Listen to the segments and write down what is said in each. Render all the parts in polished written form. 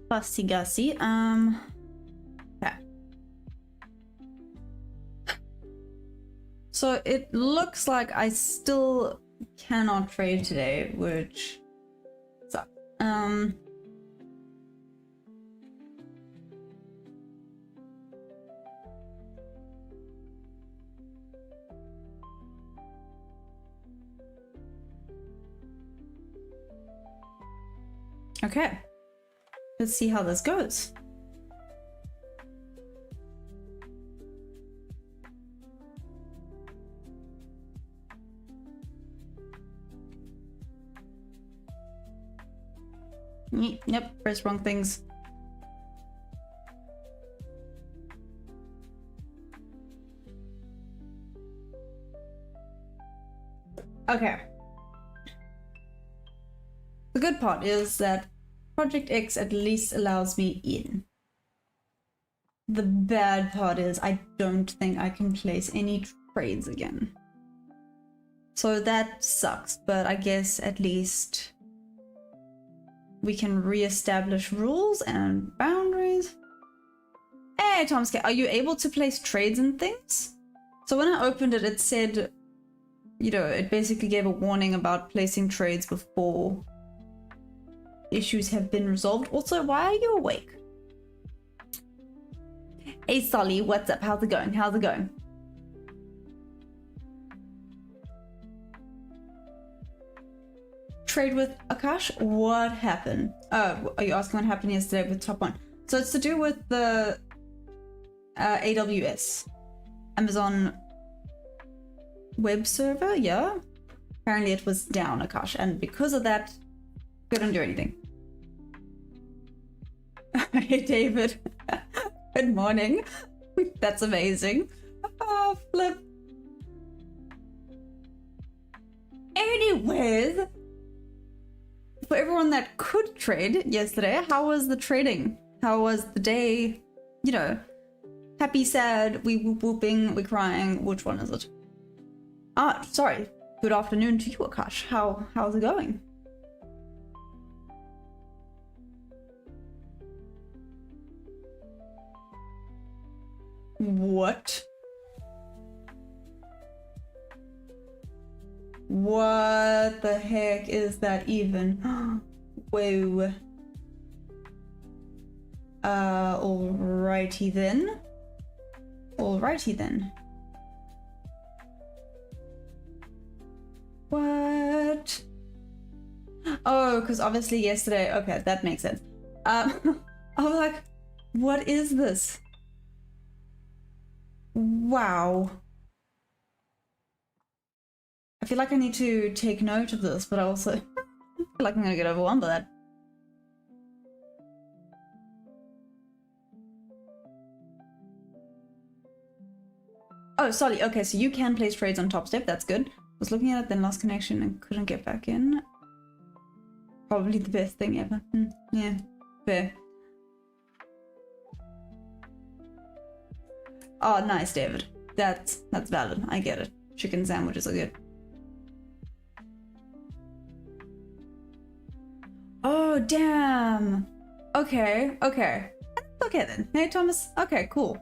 fussy gussy. Okay. So it looks like I still cannot trade today, which sucks. Okay, let's see how this goes. Yep, press wrong things. Okay. The good part is that Project X at least allows me in. The bad part is I don't think I can place any trades again. So that sucks, but I guess at least we can re-establish rules and boundaries. Hey, Thomas, are you able to place trades and things? So when I opened it, it said, you know, it basically gave a warning about placing trades before issues have been resolved. Also, why are you awake? Hey, Solly, what's up? How's it going? How's it going? Trade with Akash? What happened? Oh, are you asking what happened yesterday with Top One? So it's to do with the AWS, Amazon web server, yeah? Apparently it was down, Akash, and because of that, couldn't do anything. Hey, David. Good morning. That's amazing. Oh, flip. Anyways, for everyone that could trade yesterday, how was the trading? How was the day? You know, happy, sad, we whooping, we crying. Which one is it? Ah, sorry. Good afternoon to you, Akash. How's it going? What? What the heck is that even? Whoa. Alrighty then. Alrighty then. What? Oh, because obviously yesterday. Okay, that makes sense. I was like, what is this? Wow. I feel like I need to take note of this, but I also feel like I'm gonna get overwhelmed by that. Oh, sorry. Okay, so you can place trades on Top Step. That's good. Was looking at it, then lost connection and couldn't get back in. Probably the best thing ever. Yeah, fair. Oh, nice, David. That's valid. I get it. Chicken sandwiches are good. Oh, damn. Okay, okay. Okay then. Hey, Thomas. Okay, cool.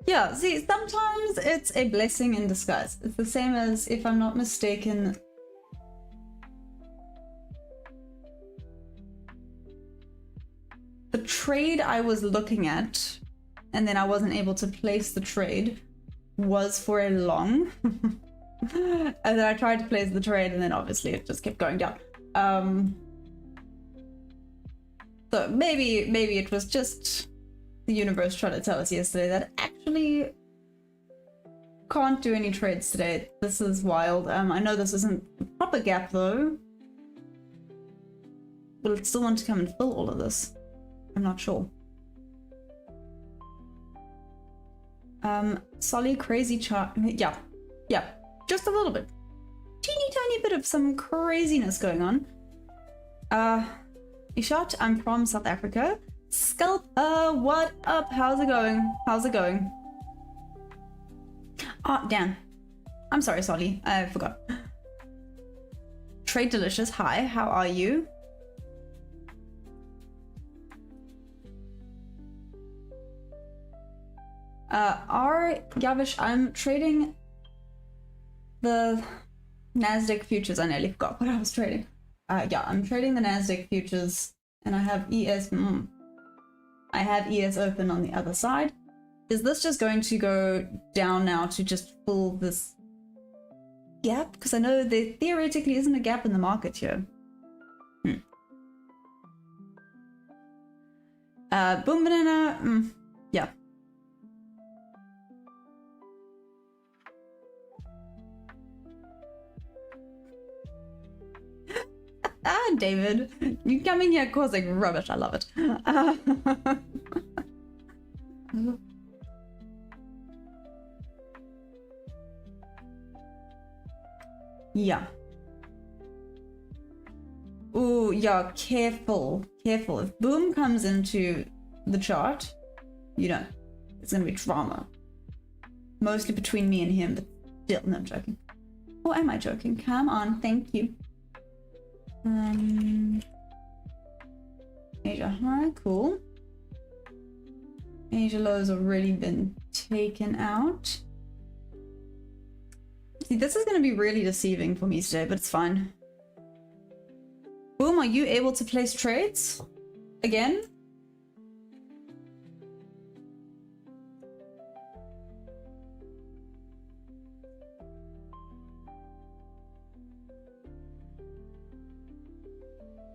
Yeah, see, sometimes it's a blessing in disguise. It's the same as, if I'm not mistaken, the trade I was looking at, and then I wasn't able to place the trade, was for a long. And then I tried to place the trade, and then obviously it just kept going down. So maybe it was just the universe trying to tell us yesterday that actually can't do any trades today. This is wild. I know this isn't a proper gap though. Will it still want to come and fill all of this? I'm not sure. Solly crazy chart. Yeah, just a little bit. Teeny tiny bit of some craziness going on. Ishat, I'm from South Africa. What up? How's it going? How's it going? Oh, damn. I'm sorry, Solly. I forgot. Trade Delicious. Hi, how are you? Yavish, I'm trading the Nasdaq futures. I nearly forgot what I was trading. Yeah, I'm trading the Nasdaq futures, and I have ES. I have ES open on the other side. Is this just going to go down now to just fill this gap? Because I know there theoretically isn't a gap in the market here. Boom banana. Yeah. David, you coming here causing rubbish. I love it. Yeah. Ooh, yeah, careful. Careful. If boom comes into the chart, you know, it's gonna be drama. Mostly between me and him, but still, no, I'm joking. Or am I joking? Come on, thank you. Asia high, cool. Asia low's already been taken out. See, this is going to be really deceiving for me today, but it's fine. Boom, are you able to place trades again?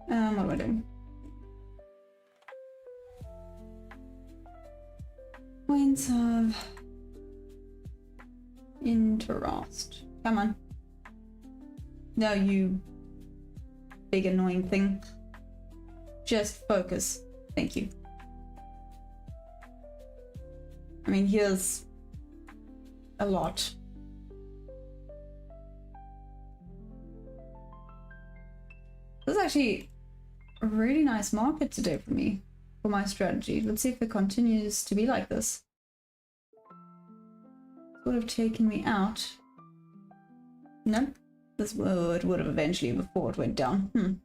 What am I doing? Points of interest. Come on. No, you big annoying thing. Just focus. Thank you. I mean, here's a lot. This is actually a really nice market today for me, for my strategy. Let's see if it continues to be like this. It would have taken me out. No, this it would have eventually before it went down.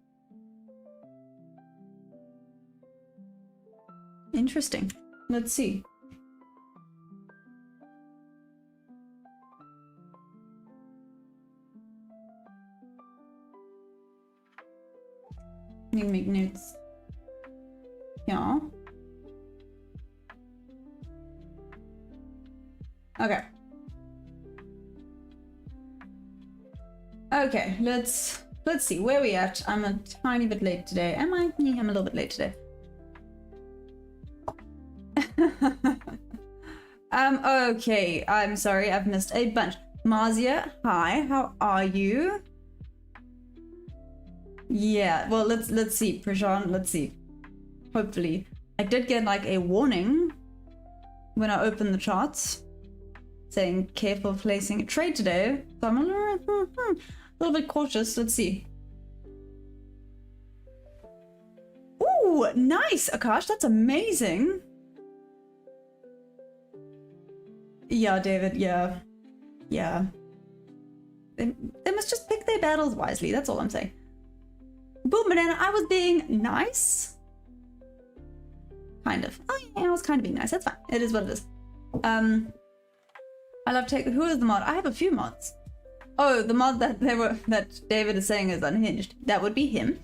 Interesting. Let's see. Let me make notes. Yeah. Okay. Okay, let's see where we at. I'm a tiny bit late today. Am I? Yeah, I'm a little bit late today. Okay, I'm sorry, I've missed a bunch. Marzia, hi, how are you? Yeah, well, let's see, Prashant, let's see. Hopefully. I did get like a warning when I opened the charts saying careful placing a trade today. So I'm a little bit cautious. Let's see. Ooh, nice, Akash, that's amazing. Yeah, David, yeah. Yeah. They must just pick their battles wisely, that's all I'm saying. Boom, banana, I was being nice. Kind of. Oh yeah, I was kind of being nice, that's fine. It is what it is. I love take. Who is the mod? I have a few mods. Oh, the mod that David is saying is unhinged. That would be him.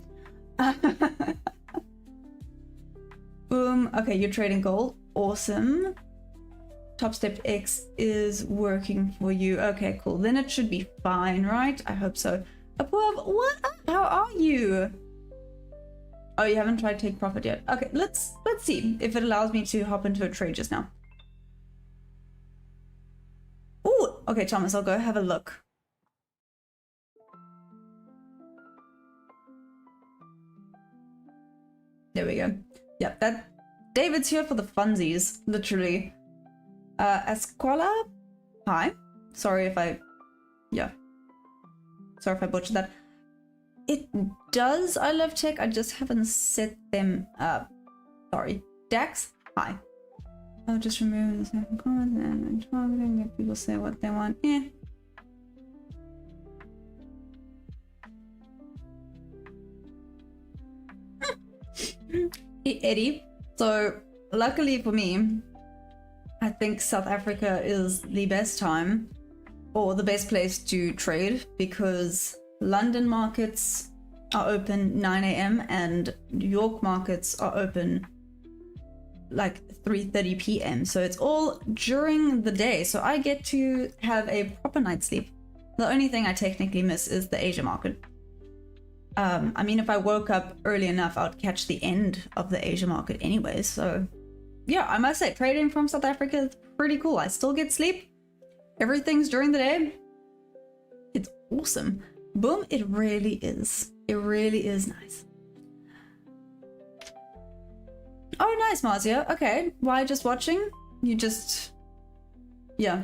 Boom. Okay, you're trading gold. Awesome. Top Step X is working for you. Okay, cool. Then it should be fine, right? I hope so. Above, what up? How are you? Oh, you haven't tried to take profit yet. Okay, let's see if it allows me to hop into a trade just now. Ooh, okay, Thomas, I'll go have a look. There we go. Yep, that David's here for the funsies, literally. Esquala? Hi. Sorry if I butchered that. It does, I love tech, I just haven't set them up. Sorry. Dax? Hi. I'll just remove the second comment and targeting if people say what they want. Eddie. So luckily for me, I think South Africa is the best time or the best place to trade because London markets are open 9 a.m. and New York markets are open like 3:30 p.m. So it's all during the day. So I get to have a proper night's sleep. The only thing I technically miss is the Asia market. I mean, if I woke up early enough, I'd catch the end of the Asia market anyway. So yeah, I must say trading from South Africa is pretty cool. I still get sleep. Everything's during the day. It's awesome. Boom, it really is. It really is nice. Oh, nice, Marzia. Okay, why just watching? You just... yeah.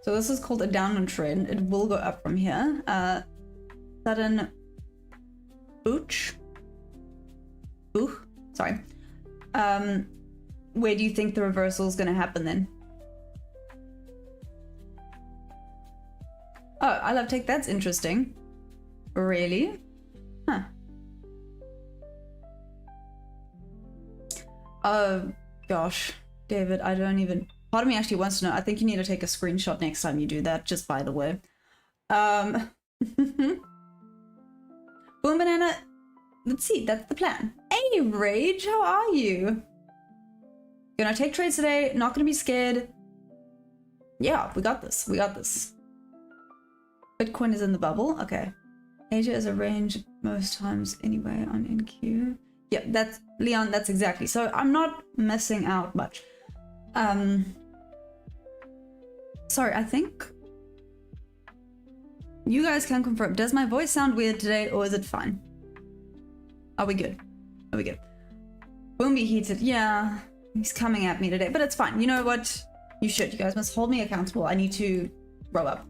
So this is called a downward trend. It will go up from here. Sudden booch. Booch. Sorry. Where do you think the reversal is going to happen then? Oh, I love take. That's interesting. Really? Huh. Oh gosh, David, I don't even. Part of me actually wants to know. I think you need to take a screenshot next time you do that, just by the way. Boom Banana, let's see, that's the plan. Hey Rage, how are you? Gonna take trades today, not gonna be scared. Yeah, we got this, we got this. Bitcoin is in the bubble, okay. Asia is a range most times anyway on NQ. Yeah, that's, Leon, that's exactly. So I'm not missing out much. Sorry, I think you guys can confirm. Does my voice sound weird today or is it fine? Are we good? Are we good? Won't be heated. Yeah, he's coming at me today, but it's fine. You know what? You should. You guys must hold me accountable. I need to grow up.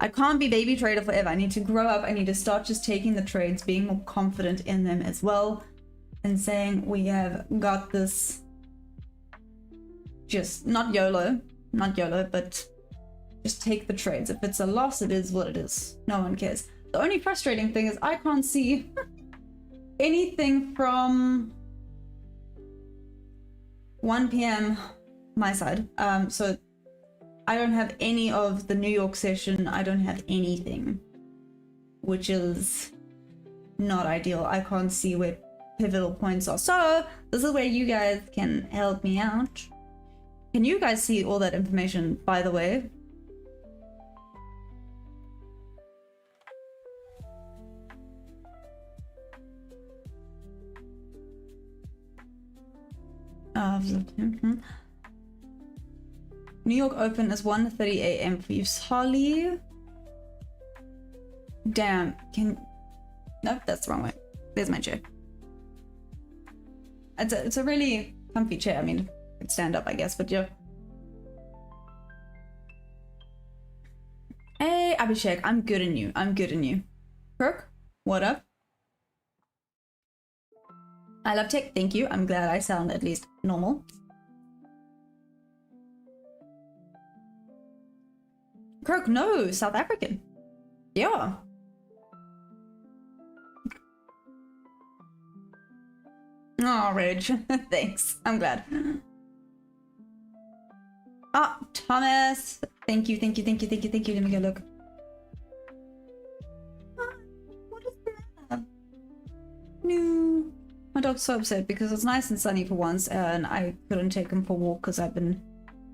I can't be baby trader forever. I need to grow up. I need to start just taking the trades, being more confident in them as well, and saying we have got this. Just not YOLO, but just take the trades. If it's a loss, it is what it is. No one cares. The only frustrating thing is I can't see anything from 1 p.m. my side. So I don't have any of the New York session. I don't have anything, which is not ideal. I can't see where pivotal points are. So this is where you guys can help me out. Can you guys see all that information, by the way? New York Open is 1:30 a.m. for you, Solly. Damn, nope, that's the wrong way. There's my chair. It's a really comfy chair. I mean, could stand up, I guess, but yeah. Hey, Abhishek, I'm good in you. I'm good in you. Kirk, what up? I love tech, thank you. I'm glad I sound at least normal. Kirk, no, South African. Yeah. Oh, Rage. Thanks. I'm glad. Ah, Thomas. Thank you, thank you, thank you, thank you, thank you. Let me go look. What is that? No. My dog's so upset because it's nice and sunny for once and I couldn't take him for a walk because I've been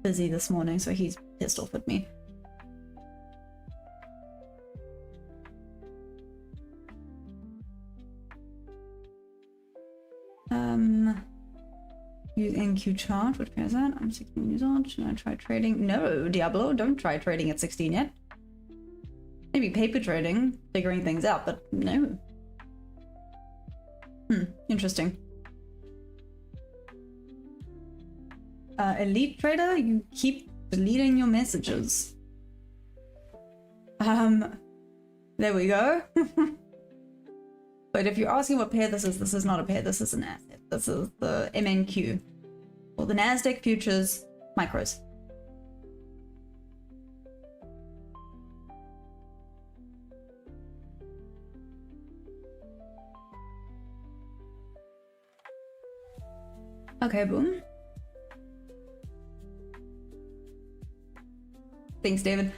busy this morning, so he's pissed off at me. Use NQ chart, which pairs that? I'm 16 years old. Should I try trading? No, Diablo, don't try trading at 16 yet. Maybe paper trading, figuring things out, but no. Interesting. Elite trader, you keep deleting your messages. There we go. But if you're asking what pair this is not a pair, this is an asset. This is the MNQ, or the Nasdaq Futures Micros. Okay, boom. Thanks, David.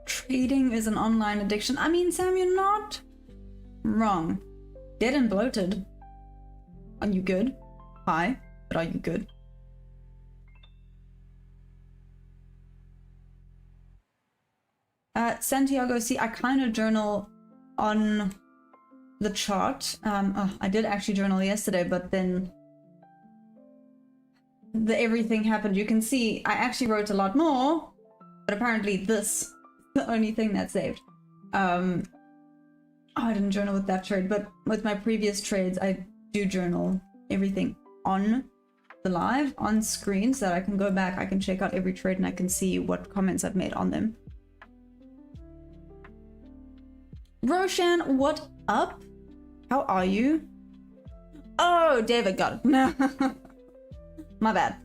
Trading is an online addiction. I mean, Sam, you're not wrong. Dead and bloated. Are you good? Hi, but are you good? Santiago, see, I kind of journal on the chart. I did actually journal yesterday, but then everything happened. You can see I actually wrote a lot more, but apparently this is the only thing that saved. I didn't journal with that trade, but with my previous trades, I do journal everything on the live, on screen, so that I can go back, I can check out every trade, and I can see what comments I've made on them. Roshan, what up? How are you? Oh, David got it. No. My bad.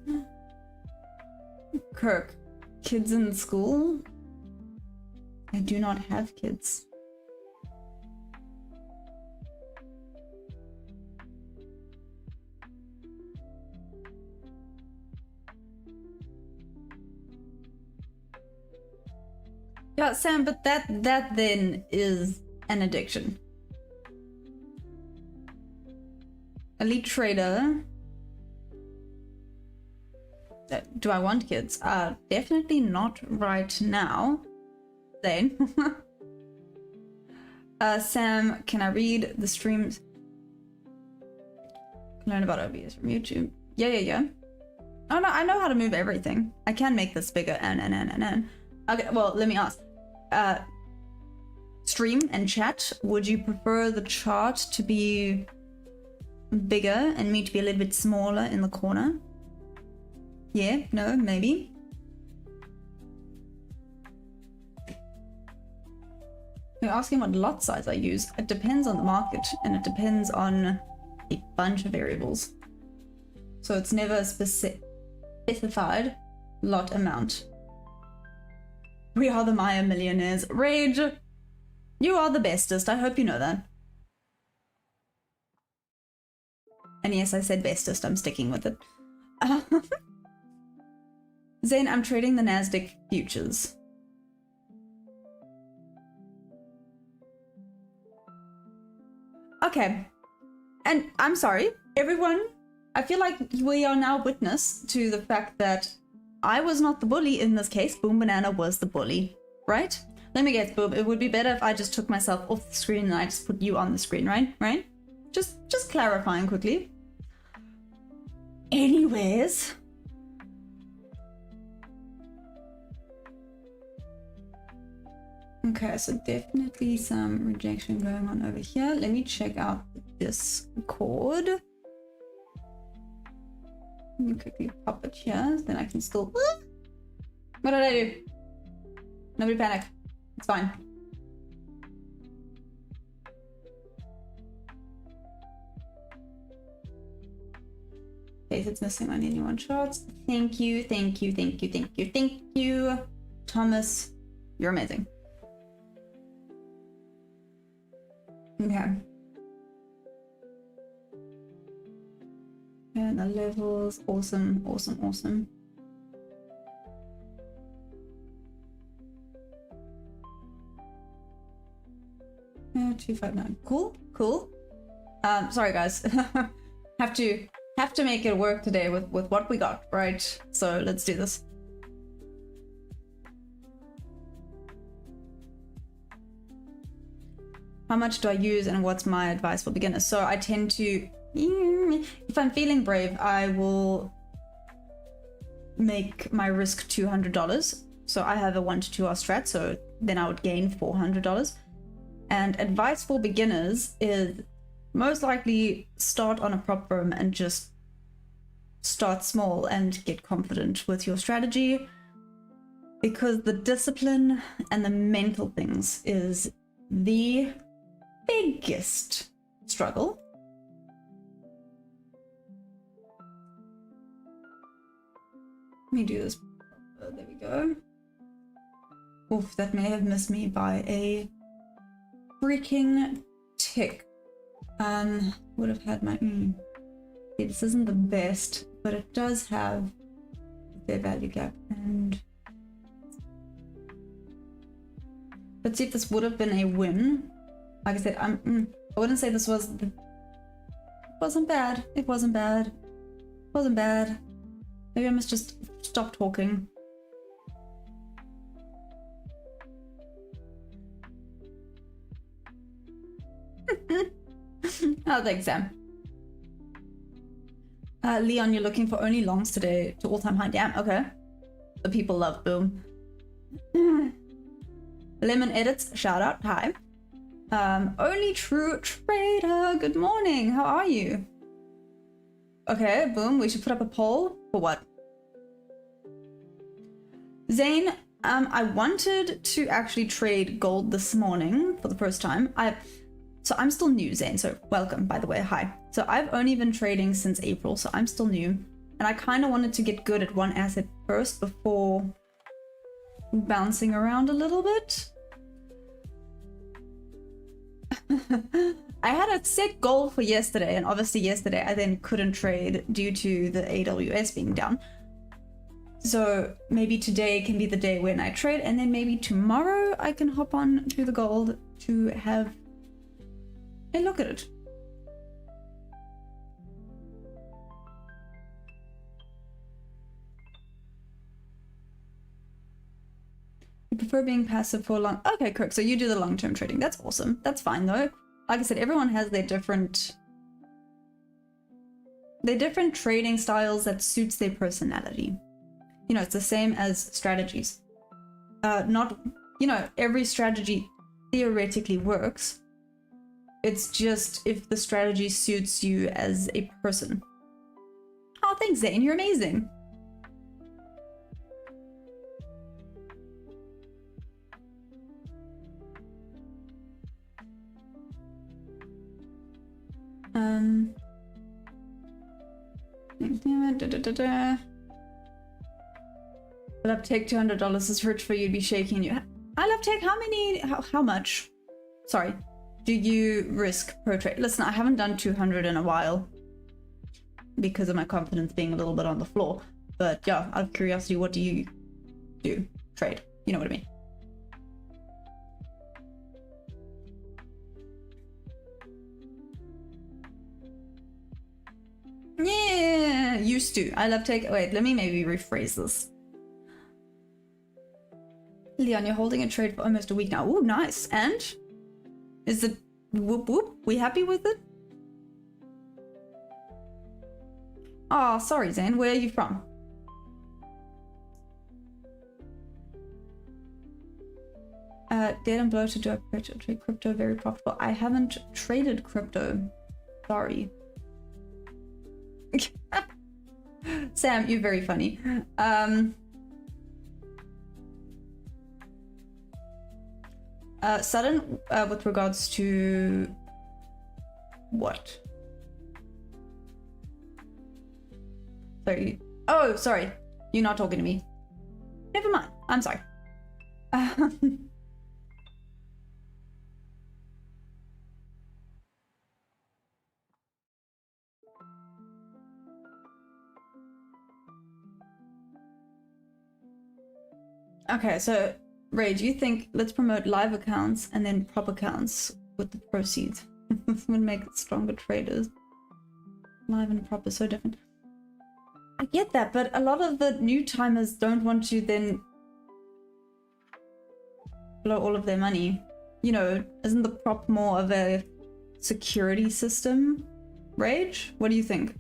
Kirk, kids in school? I do not have kids. Yeah, Sam, but that then is an addiction. Elite trader. Do I want kids? Definitely not right now. Then. Sam, can I read the streams? Learn about OBS from YouTube. Yeah. Oh no, I know how to move everything. I can make this bigger and. Okay, well, let me ask. Stream and chat, would you prefer the chart to be bigger and me to be a little bit smaller in the corner? Yeah, no, maybe. You're asking what lot size I use. It depends on the market and it depends on a bunch of variables. So it's never a specified lot amount. We are the Maya millionaires. Rage, you are the bestest. I hope you know that. And yes, I said bestest. I'm sticking with it. Zane, I'm trading the Nasdaq futures. Okay. And I'm sorry, everyone. I feel like we are now witness to the fact that I was not the bully in this case. Boom Banana was the bully, right? Let me guess, Boom. It would be better if I just took myself off the screen and I just put you on the screen, right? Right? Just clarifying quickly. Anyways. Okay, so definitely some rejection going on over here. Let me check out the Discord. Let me quickly pop it here, then I can still... What did I do? Nobody panic. It's fine. Okay, it's missing on anyone shots. Thank you. Thomas, you're amazing. Okay. And the levels, awesome. Yeah, 259. Cool. Sorry guys. have to make it work today with what we got, right? So let's do this. How much do I use and what's my advice for beginners? So I tend to, if I'm feeling brave, I will make my risk $200. So I have a 1 to 2 hour strat, so then I would gain $400. And advice for beginners is most likely start on a prop firm and just start small and get confident with your strategy, because the discipline and the mental things is the biggest struggle. Let me do this. There we go. Oof, that may have missed me by a freaking tick. Would have had my... Okay, this isn't the best, but it does have fair value gap. And let's see if this would have been a win. Like I said, I wouldn't say this was... It wasn't bad. It wasn't bad. It wasn't bad. Maybe I must just stop talking. Oh, thanks, Sam. Leon, you're looking for only longs today to all-time high. Damn, okay. The people love boom. Lemon Edits, shout out, hi. Only True Trader, good morning, how are you? Okay, boom, we should put up a poll. For what? Zane, I wanted to actually trade gold this morning for the first time. So I'm still new, Zane, so welcome, by the way, hi. So I've only been trading since April, so I'm still new. And I kind of wanted to get good at one asset first before bouncing around a little bit. I had a set goal for yesterday, and obviously yesterday I then couldn't trade due to the AWS being down. So maybe today can be the day when I trade, and then maybe tomorrow I can hop on to the gold to have a look at it. You prefer being passive for long? Okay, Kirk, so you do the long-term trading. That's awesome. That's fine though. Like I said, everyone has their different trading styles that suits their personality. You know, it's the same as strategies. Not, you know, every strategy theoretically works. It's just if the strategy suits you as a person. Oh, thanks, Zane. You're amazing. I love take $200 is rich for you to be shaking you. I love take how much? Sorry. Do you risk per trade? Listen, I haven't done 200 in a while because of my confidence being a little bit on the floor. But yeah, out of curiosity, what do you do? Trade. You know what I mean. Yeah, used to. I love take. Wait, let me maybe rephrase this. Leon, you're holding a trade for almost a week now. Ooh, nice. And? Is it whoop whoop? We happy with it? Oh, sorry, Zane. Where are you from? Dead and bloated, do I trade crypto? Very profitable. I haven't traded crypto. Sorry. Sam, you're very funny. Sudden, with regards to what? Sorry. Oh, sorry. You're not talking to me. Never mind. I'm sorry. Okay, so Ray, do you think let's promote live accounts and then prop accounts with the proceeds? This would make stronger traders. Live and prop is so different. I get that, but a lot of the new timers don't want to then blow all of their money. You know, isn't the prop more of a security system? Rage? What do you think?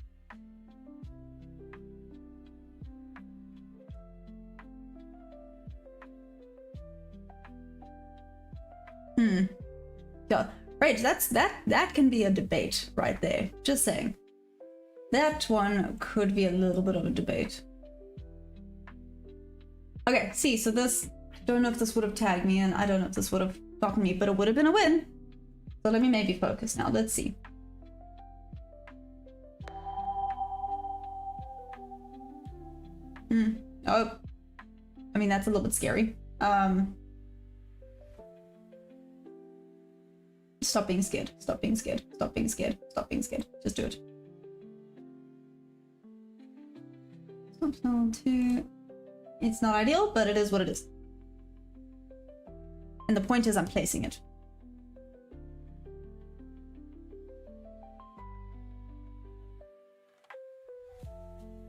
Yeah, right. That can be a debate right there. Just saying. That one could be a little bit of a debate. Okay, see, so this, I don't know if this would have tagged me and I don't know if this would have gotten me, but it would have been a win. So let me maybe focus now. Let's see. Oh, I mean, that's a little bit scary. Stop being scared. Stop being scared. Stop being scared. Stop being scared. Just do it. Stop sell 2. It's not ideal, but it is what it is. And the point is I'm placing it.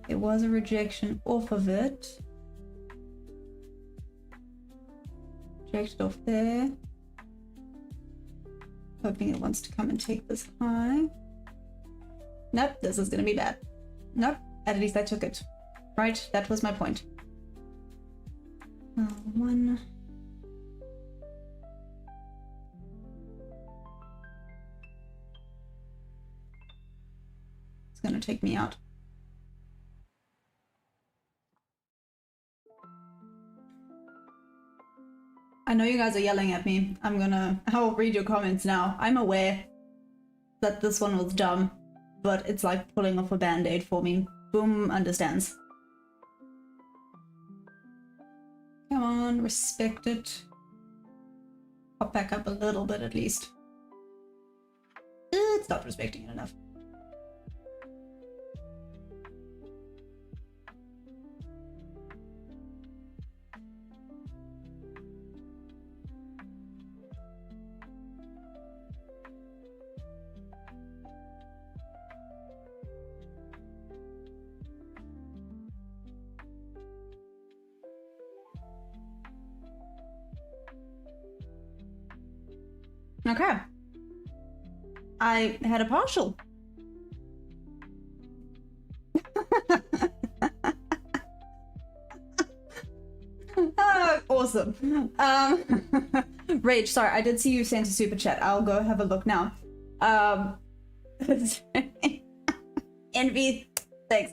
It was a rejection off of it. Rejected off there. Hoping it wants to come and take this high. Nope, this is gonna be bad. Nope, at least I took it. Right, that was my point. 1. It's gonna take me out. I know you guys are yelling at me. I'll read your comments now. I'm aware that this one was dumb, but it's like pulling off a band-aid for me. Boom, understands. Come on, respect it. Pop back up a little bit at least. It's not respecting it enough. Okay. I had a partial. Awesome. Rage, sorry, I did see you sent a super chat. I'll go have a look now. Envy, thanks.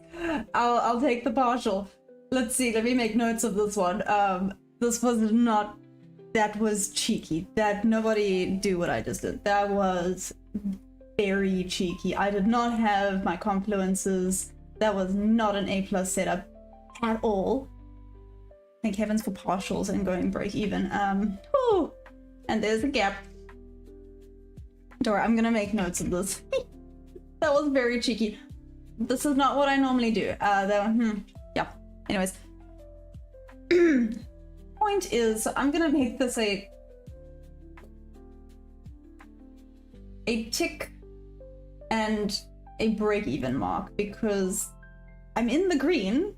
I'll take the partial. Let's see, let me make notes of this one. This was not... That was cheeky. That nobody do what I just did. That was very cheeky. I did not have my confluences. That was not an A+ setup at all. Thank heavens for partials and going break even. Whew. And there's a gap. Don't worry, I'm gonna make notes of this. That was very cheeky. This is not what I normally do. Yeah. Anyways. Point is, I'm gonna make this a tick and a break-even mark because I'm in the green.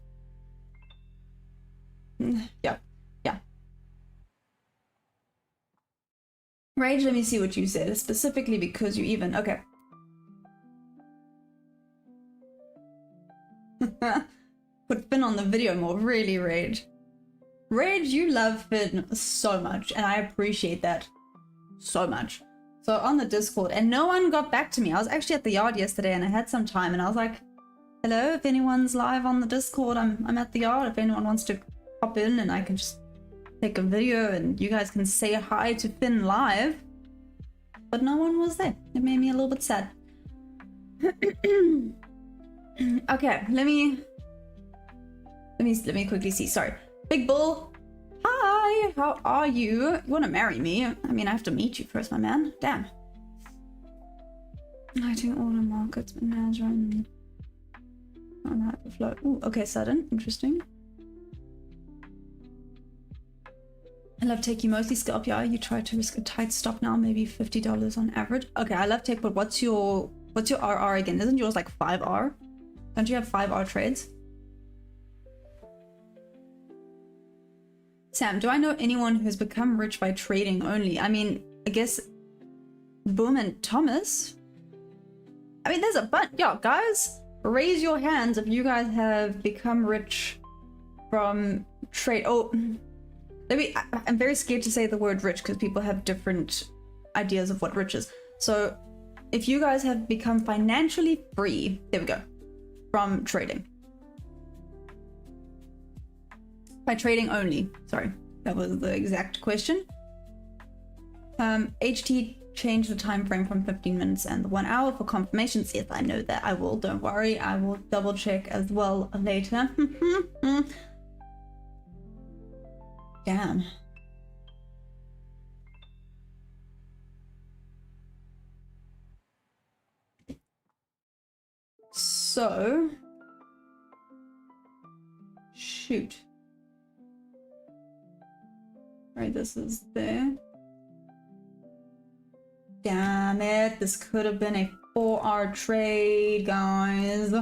Yeah. Rage, let me see what you said, specifically because you even... Okay. Put Finn on the video more, really, Rage. Rage, you love Finn so much, and I appreciate that so much. So on the Discord, and no one got back to me. I was actually at the yard yesterday and I had some time and I was like, hello, if anyone's live on the Discord, I'm at the yard. If anyone wants to pop in and I can just take a video and you guys can say hi to Finn live. But no one was there. It made me a little bit sad. Okay, let me quickly see. Sorry. Big Bull, hi, how are you? You want to marry me? I mean, I have to meet you first, my man. Damn. Lighting order markets, manager, and on hyperflow. Ooh, okay, sudden, interesting. I love take, you mostly scalp, yeah. You try to risk a tight stop now, maybe $50 on average. Okay, I love take, but what's your RR again? Isn't yours like 5R? Don't you have 5R trades? Sam, do I know anyone who's become rich by trading only? I mean, I guess Boom and Thomas. I mean, there's a bunch. Yeah, guys, raise your hands if you guys have become rich from trade. Oh, I'm very scared to say the word rich because people have different ideas of what rich is. So if you guys have become financially free, there we go, from trading. By trading only. Sorry, that was the exact question. HT changed the time frame from 15 minutes and 1 hour for confirmations. Yes, I know that. I will. Don't worry. I will double check as well later. Damn. So, shoot. Right, this is there. Damn it, this could have been a 4-hour trade, guys.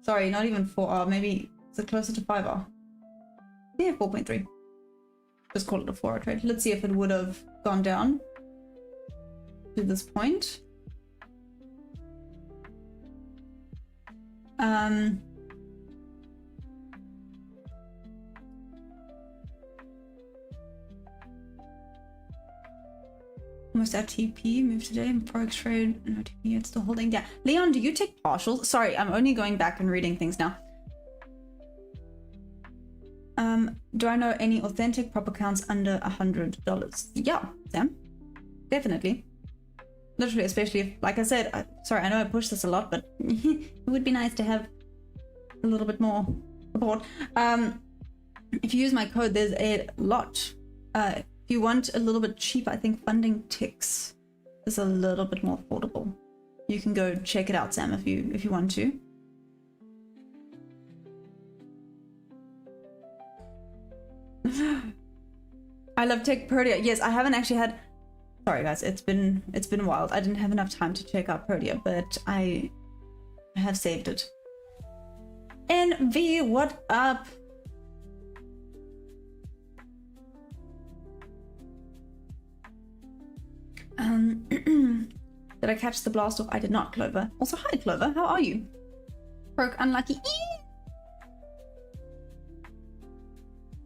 Sorry, not even 4-hour, maybe is it closer to 5-hour? Yeah, 4.3. Just call it a 4-hour trade. Let's see if it would have gone down to this point. Almost at TP, move today, Forex trade, no TP, it's still holding. Yeah. Leon, do you take partials? Sorry, I'm only going back and reading things now. Do I know any authentic prop accounts under $100? Yeah, Sam. Definitely. Literally, especially if, like I said, sorry, I know I push this a lot, but it would be nice to have a little bit more support. If you use my code, there's a lot. If you want a little bit cheaper, I think funding ticks is a little bit more affordable. You can go check it out, Sam, if you want to. I love Tech Protea. Yes, I haven't actually had. Sorry guys, it's been wild. I didn't have enough time to check out Protea, but I have saved it. NV, what up? Did I catch the blast off? I did not, Clover. Also, hi Clover, how are you? Broke unlucky.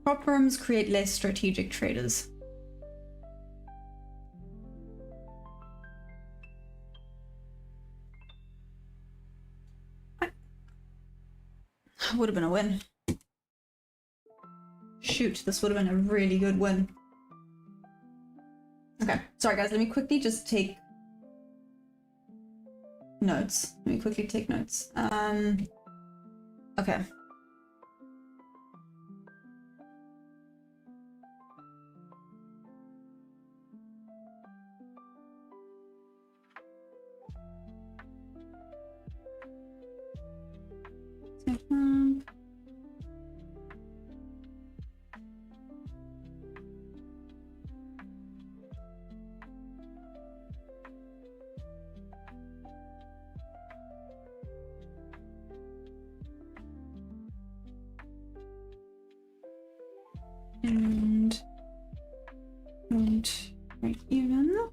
Prop firms create less strategic traders. Would have been a win. Shoot, this would have been a really good win. Okay, sorry guys, let me quickly just take notes. Let me quickly take notes. Okay. And right even.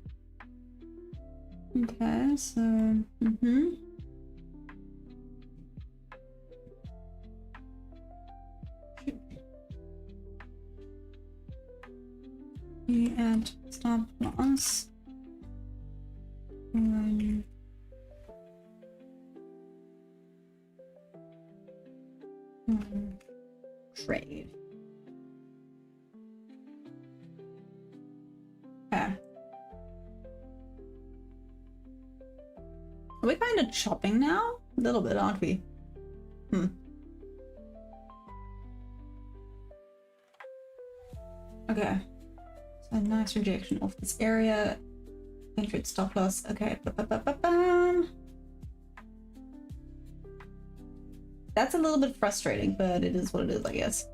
Okay, so we add stop loss. Trade. Okay. Are we kind of chopping now? A little bit, aren't we? Okay. So nice rejection off this area. Entered stop loss. Okay. That's a little bit frustrating, but it is what it is, I guess.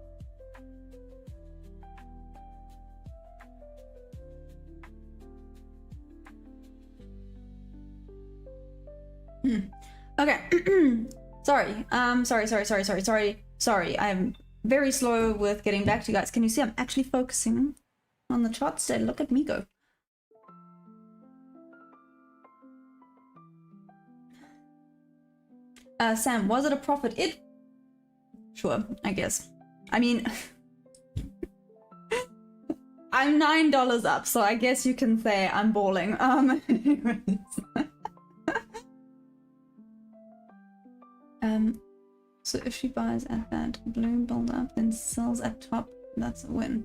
Okay. Sorry. Sorry. I'm very slow with getting back to you guys. Can you see I'm actually focusing on the charts today? Look at me go. Sam, was it a profit? Sure, I guess. I mean, I'm $9 up, so I guess you can say I'm balling. Anyways. So if she buys at that blue build up, then sells at top, that's a win.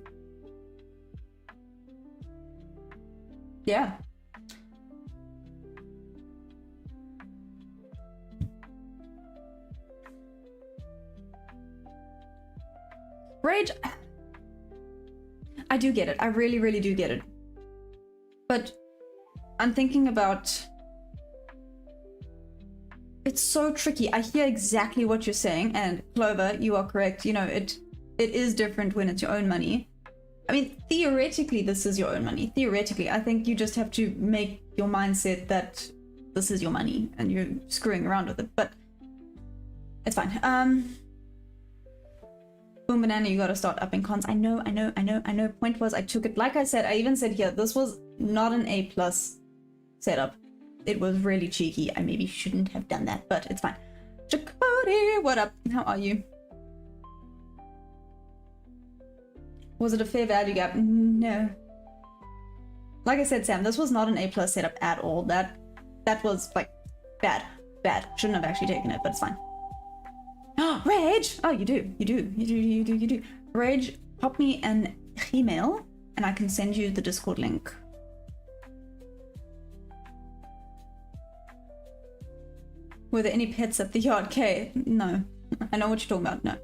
Yeah. Rage. I do get it. I really, really do get it. But I'm thinking about it's so tricky. I hear exactly what you're saying, and Clover, you are correct. You know, it is different when it's your own money. I mean, theoretically, this is your own money. Theoretically, I think you just have to make your mindset that this is your money and you're screwing around with it, but it's fine. Boom Banana, you gotta start upping cons. I know. Point was, I took it, like I said, I even said here, this was not an A+ setup. It was really cheeky. I maybe shouldn't have done that, but it's fine. Jacoby, what up? How are you? Was it a fair value gap? No. Like I said, Sam, this was not an A+ setup at all. That was like bad. Shouldn't have actually taken it, but it's fine. Rage! Oh, you do. Rage, pop me an email and I can send you the Discord link. Were there any pets at the yard? Okay, no. I know what you're talking about, no.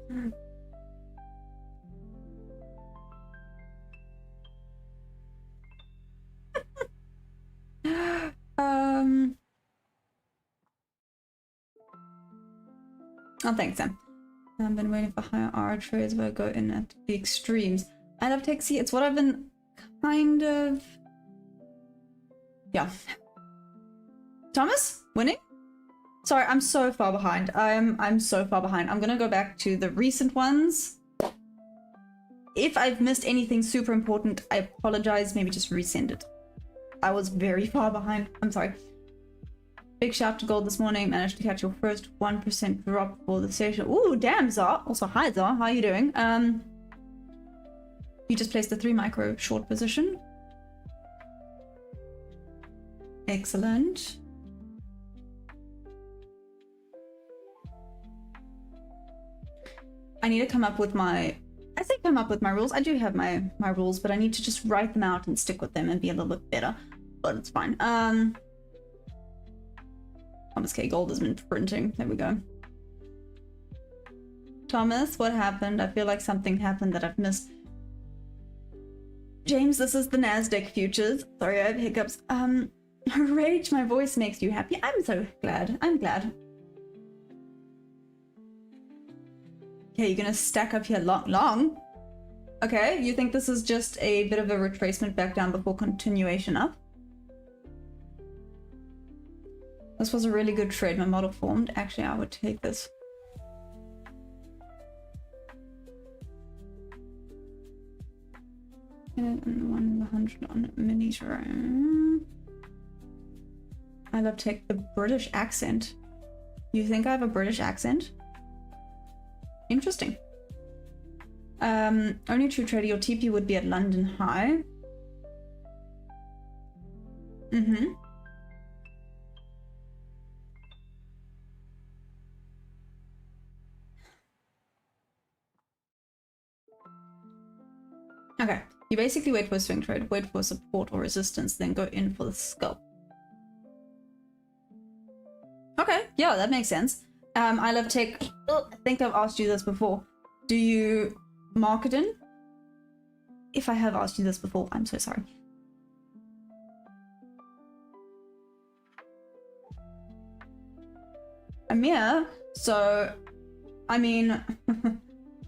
Oh, thanks, Sam. I've been waiting for higher R trades where I go in at the extremes. I love Taxi. It's what I've been kind of... Yeah. Thomas? Winning? Sorry, I'm so far behind. I'm so far behind. I'm gonna go back to the recent ones. If I've missed anything super important, I apologize. Maybe just resend it. I was very far behind. I'm sorry. Big shout to Gold this morning. Managed to catch your first 1% drop for the session. Ooh, damn, Zar. Also, hi, Zar. How are you doing? You just placed the 3 micro short position. Excellent. I need to come up with my... I say come up with my rules. I do have my rules, but I need to just write them out and stick with them and be a little bit better. But it's fine. Thomas K. Gold has been printing. There we go. Thomas, what happened? I feel like something happened that I've missed. James, this is the Nasdaq futures. Sorry, I have hiccups. Rage, my voice makes you happy. I'm so glad. I'm glad. Okay, you're gonna stack up here long. Okay, you think this is just a bit of a retracement back down before continuation up? This was a really good trade. My model formed. Actually, I would take this. And 100 on minis. I love take the British accent. You think I have a British accent? Interesting. Only true trader, your TP would be at London High. Mm-hmm. Okay, you basically wait for a swing trade, wait for support or resistance, then go in for the scalp. Okay, yeah, that makes sense. I love tech. I think I've asked you this before. Do you market in? If I have asked you this before, I'm so sorry. Amir, so, I mean,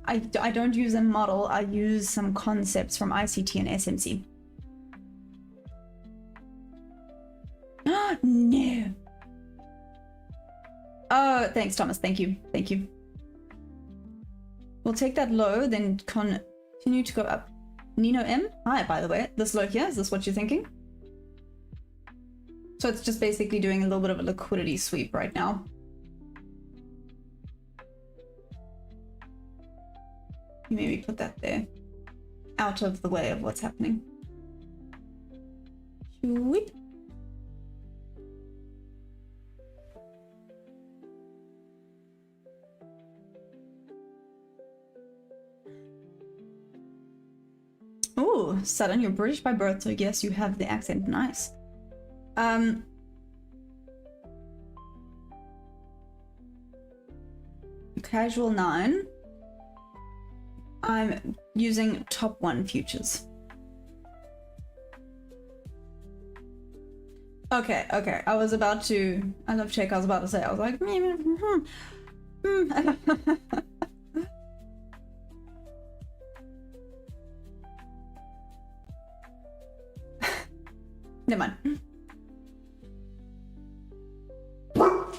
I don't use a model, I use some concepts from ICT and SMC. No. Oh, thanks, Thomas. Thank you. Thank you. We'll take that low, then continue to go up. Nino M? Hi, by the way. This low here, is this what you're thinking? So it's just basically doing a little bit of a liquidity sweep right now. Maybe put that there. Out of the way of what's happening. Sweet. Oh, Sudden, you're British by birth, so yes, you have the accent. Nice. Casual 9. I'm using top 1 futures. Okay, okay. I love check. I was about to say. I was like, never mind.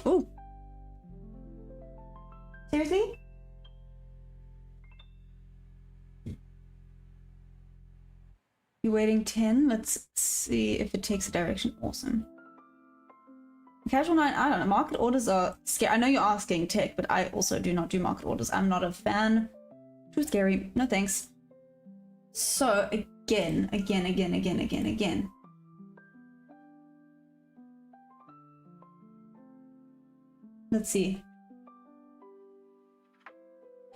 Ooh. Seriously? You're waiting 10? Let's see if it takes a direction. Awesome. Casual 9, I don't know. Market orders are scary. I know you're asking, Tech, but I also do not do market orders. I'm not a fan. Too scary. No thanks. So, again. Let's see.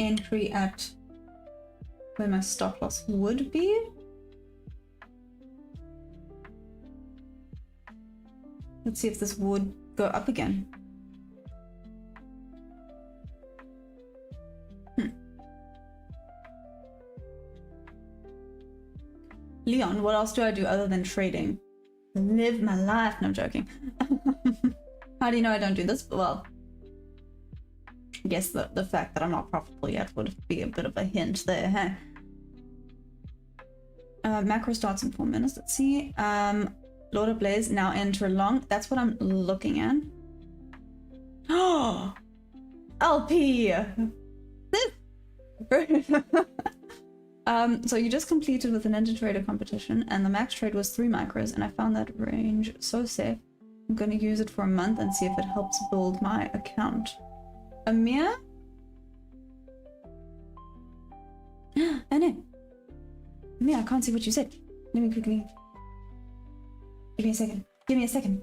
Entry at where my stop loss would be. Let's see if this would go up again. Leon, what else do I do other than trading? Live my life. No, I'm joking. How do you know I don't do this? Well, I guess the fact that I'm not profitable yet would be a bit of a hint there, huh? Macro starts in 4 minutes. Let's see. Lord of Blaze, now enter long. That's what I'm looking at. Oh, LP. So you just completed with an Trader competition, and the max trade was 3 micros, and I found that range so safe. I'm gonna use it for a month and see if it helps build my account. Amir? I know. Amir, I can't see what you said. Let me quickly. Give me a second. Give me a second.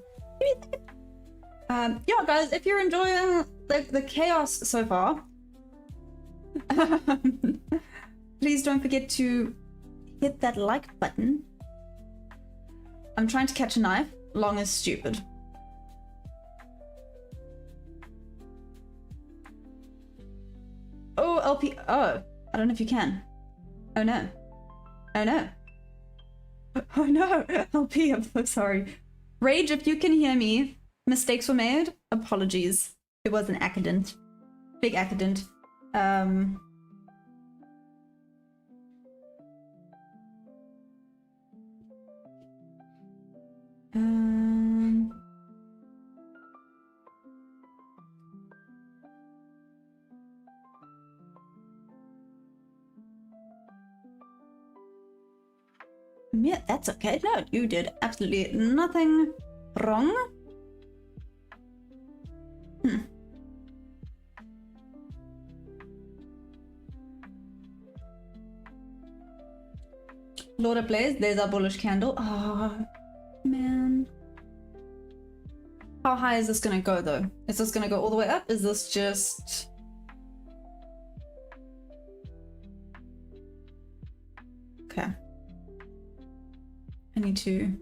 Yeah, guys, if you're enjoying the chaos so far, please don't forget to hit that like button. I'm trying to catch a knife. Long is stupid. Oh, LP. Oh, I don't know if you can. Oh no. Oh no. Oh no, LP, I'm so sorry. Rage, if you can hear me, mistakes were made. Apologies. It was an accident. Big accident. Yeah, that's okay. No, you did absolutely nothing wrong. Lord of Blaze, there's our bullish candle. Oh, man. How high is this gonna go, though? Is this gonna go all the way up? Is this just... Okay. I need to...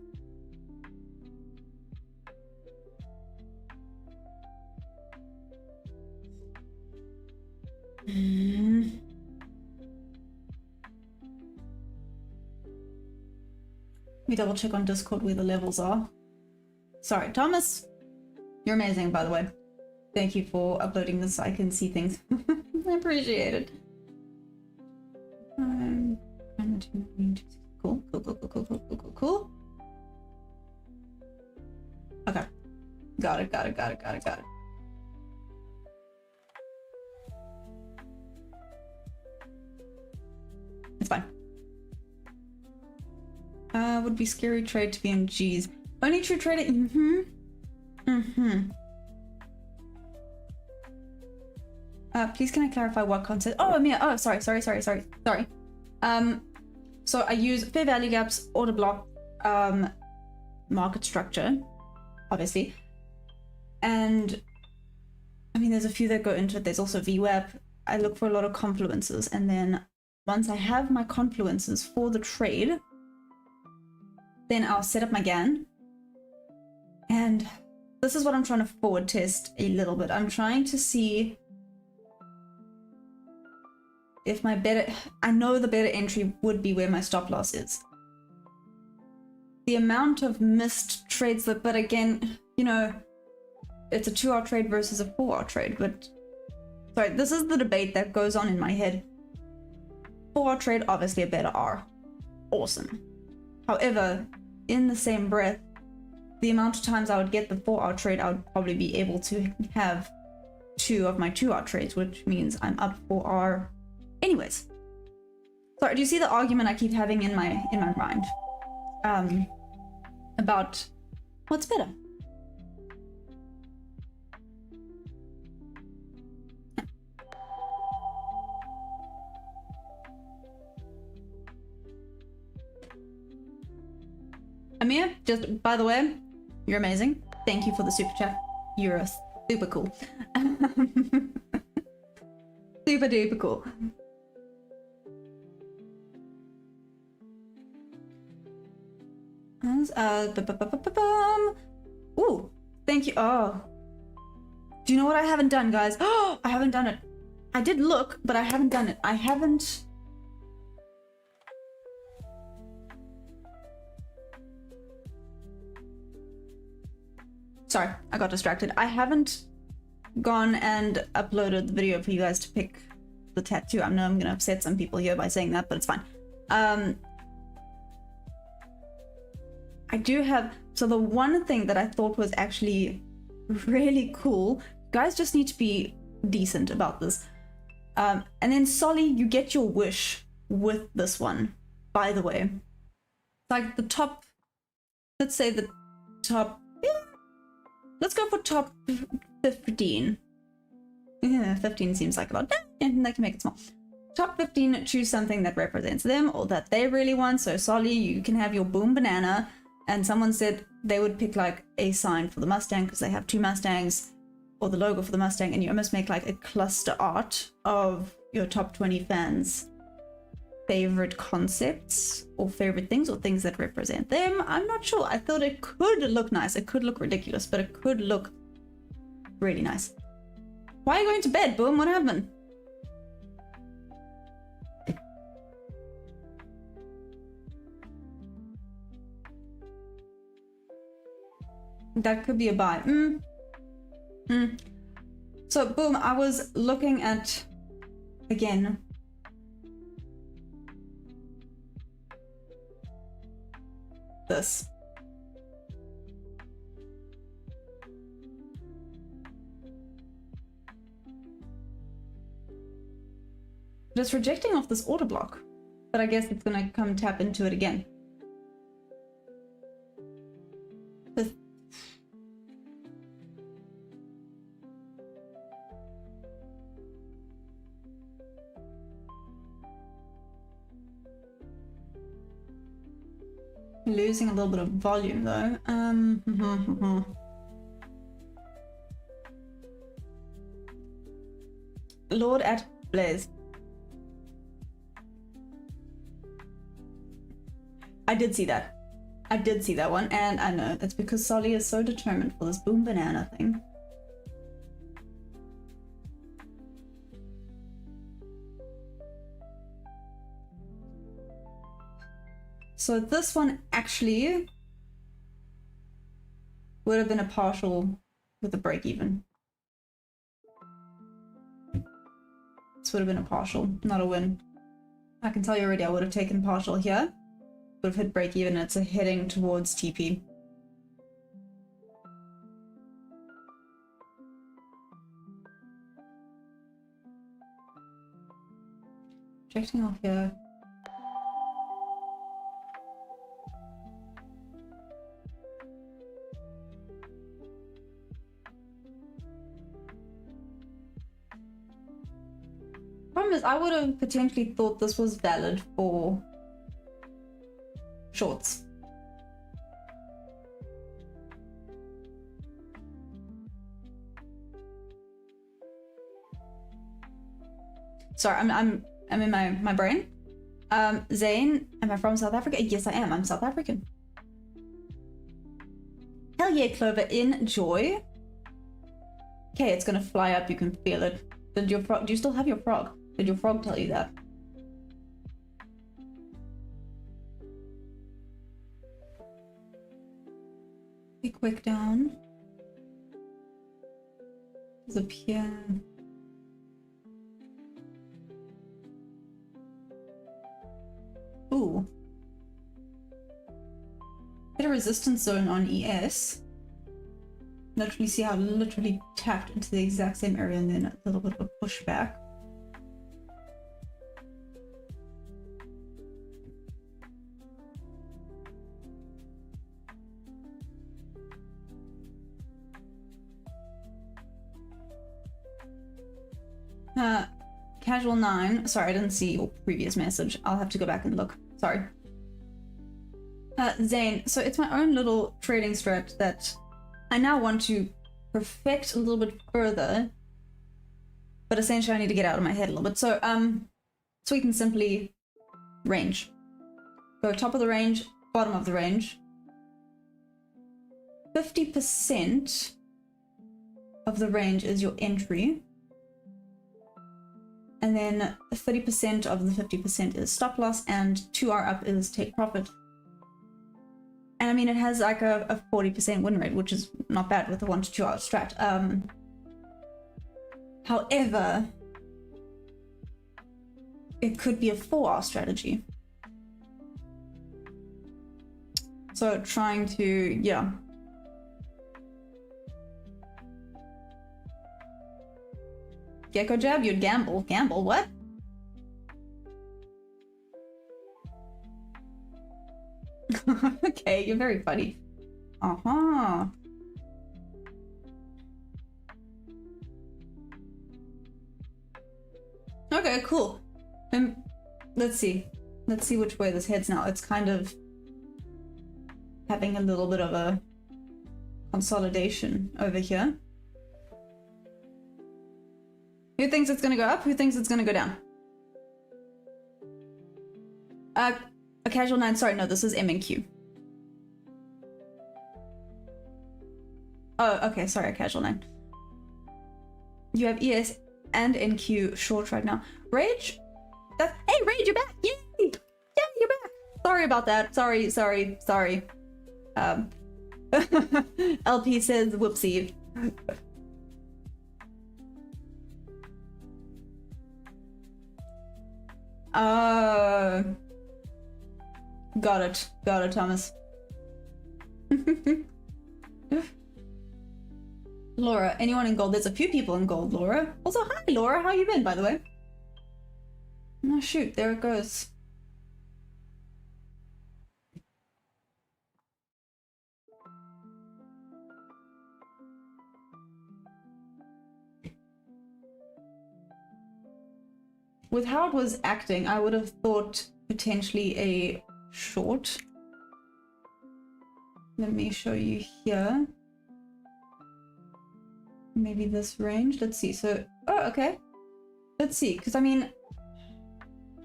Let me double check on Discord where the levels are. Sorry, Thomas. You're amazing, by the way. Thank you for uploading this so I can see things. I appreciate it. Cool. Okay. Got it. It's fine. Would be scary trade to be in G's. Only true trading. Please can I clarify what concept? Oh, Amir. Oh, sorry. So I use fair value gaps, order block, market structure, obviously. And I mean, there's a few that go into it. There's also VWAP. I look for a lot of confluences. And then once I have my confluences for the trade, then I'll set up my GAN. And this is what I'm trying to forward test a little bit. I'm trying to see if my better... I know the better entry would be where my stop loss is. the amount of missed trades that, but again, you know, it's a 2-hour trade versus a 4-hour trade, but sorry, this is the debate that goes on in my head. 4-hour trade, obviously a better R. Awesome. However, in the same breath, the amount of times I would get the 4-hour trade, I would probably be able to have 2 of my 2-hour trades, which means I'm up 4R. Anyways. Sorry, do you see the argument I keep having in my mind? About what's better? Amir, just by the way, you're amazing. Thank you for the super chat. You're super cool. Super duper cool. Ooh, thank you. Oh, do you know what I haven't done, guys? Oh, I haven't done it. I did look, but I haven't done it. I haven't. Sorry, I got distracted. I haven't gone and uploaded the video for you guys to pick the tattoo. I know I'm gonna upset some people here by saying that, but it's fine. I do have, so the one thing that I thought was actually really cool, guys just need to be decent about this. And then Solly, you get your wish with this one, by the way. Like the top, let's say the top, let's go for top 15. Yeah, 15 seems like a lot. And they can make it small. Top 15, choose something that represents them or that they really want. So Solly, you can have your boom banana. And someone said they would pick like a sign for the Mustang because they have 2 Mustangs, or the logo for the Mustang, and you almost make like a cluster art of your top 20 fans' favorite concepts or favorite things or things that represent them. I'm not sure. I thought it could look nice. It could look ridiculous, but it could look really nice. Why are you going to bed, Boom? What happened? That could be a buy. So, Boom, I was looking at, again, this. But it's rejecting off this order block. But I guess it's gonna come tap into it again. With losing a little bit of volume though. Lord at Blaze. I did see that. I did see that one, and I know that's because Solly is so determined for this boom banana thing. So this one actually would have been a partial with a break even. This would have been a partial, not a win. I can tell you already I would have taken partial here. Would have hit break even, and it's a heading towards TP. Projecting off here. Problem is, I would have potentially thought this was valid for shorts. Sorry, I'm in my brain. Zane, am I from South Africa? Yes, I am. I'm South African. Hell yeah, Clover, enjoy. Okay, it's gonna fly up. You can feel it. Did your frog? Do you still have your frog? Did your frog tell you that? Quick down. Disappear. Ooh. Hit a resistance zone on ES. Literally see how it literally tapped into the exact same area and then a little bit of a pushback. Casual 9. Sorry, I didn't see your previous message. I'll have to go back and look. Sorry. Zane, so it's my own little trading strat that I now want to perfect a little bit further, but essentially I need to get out of my head a little bit. So, sweet and simply, range. Go top of the range, bottom of the range. 50% of the range is your entry. And then 30% of the 50% is stop loss, and 2R up is take profit. And I mean, it has like a 40% win rate, which is not bad with a 1 to 2 hour strat. However, it could be a 4-hour strategy. So trying to, yeah. Gecko jab, you'd gamble. Gamble, what? Okay, you're very funny. Uh-huh. Okay, cool. Let's see. Let's see which way this heads now. It's kind of having a little bit of a consolidation over here. Who thinks it's gonna go up? Who thinks it's gonna go down? A casual 9. Sorry, no, this is M and Q. Oh, okay, sorry, a casual 9. You have ES and NQ short right now. Rage? Hey, Rage, you're back! Yay! Yeah, you're back! Sorry about that. Sorry. LP says whoopsie. Got it, Thomas. Laura, anyone in gold? There's a few people in gold, Laura. Also, hi, Laura. How you been, by the way? Oh, shoot. There it goes. With how it was acting, I would have thought potentially a short. Let me show you here. Maybe this range. Let's see. So, oh, okay. Let's see. Because, I mean,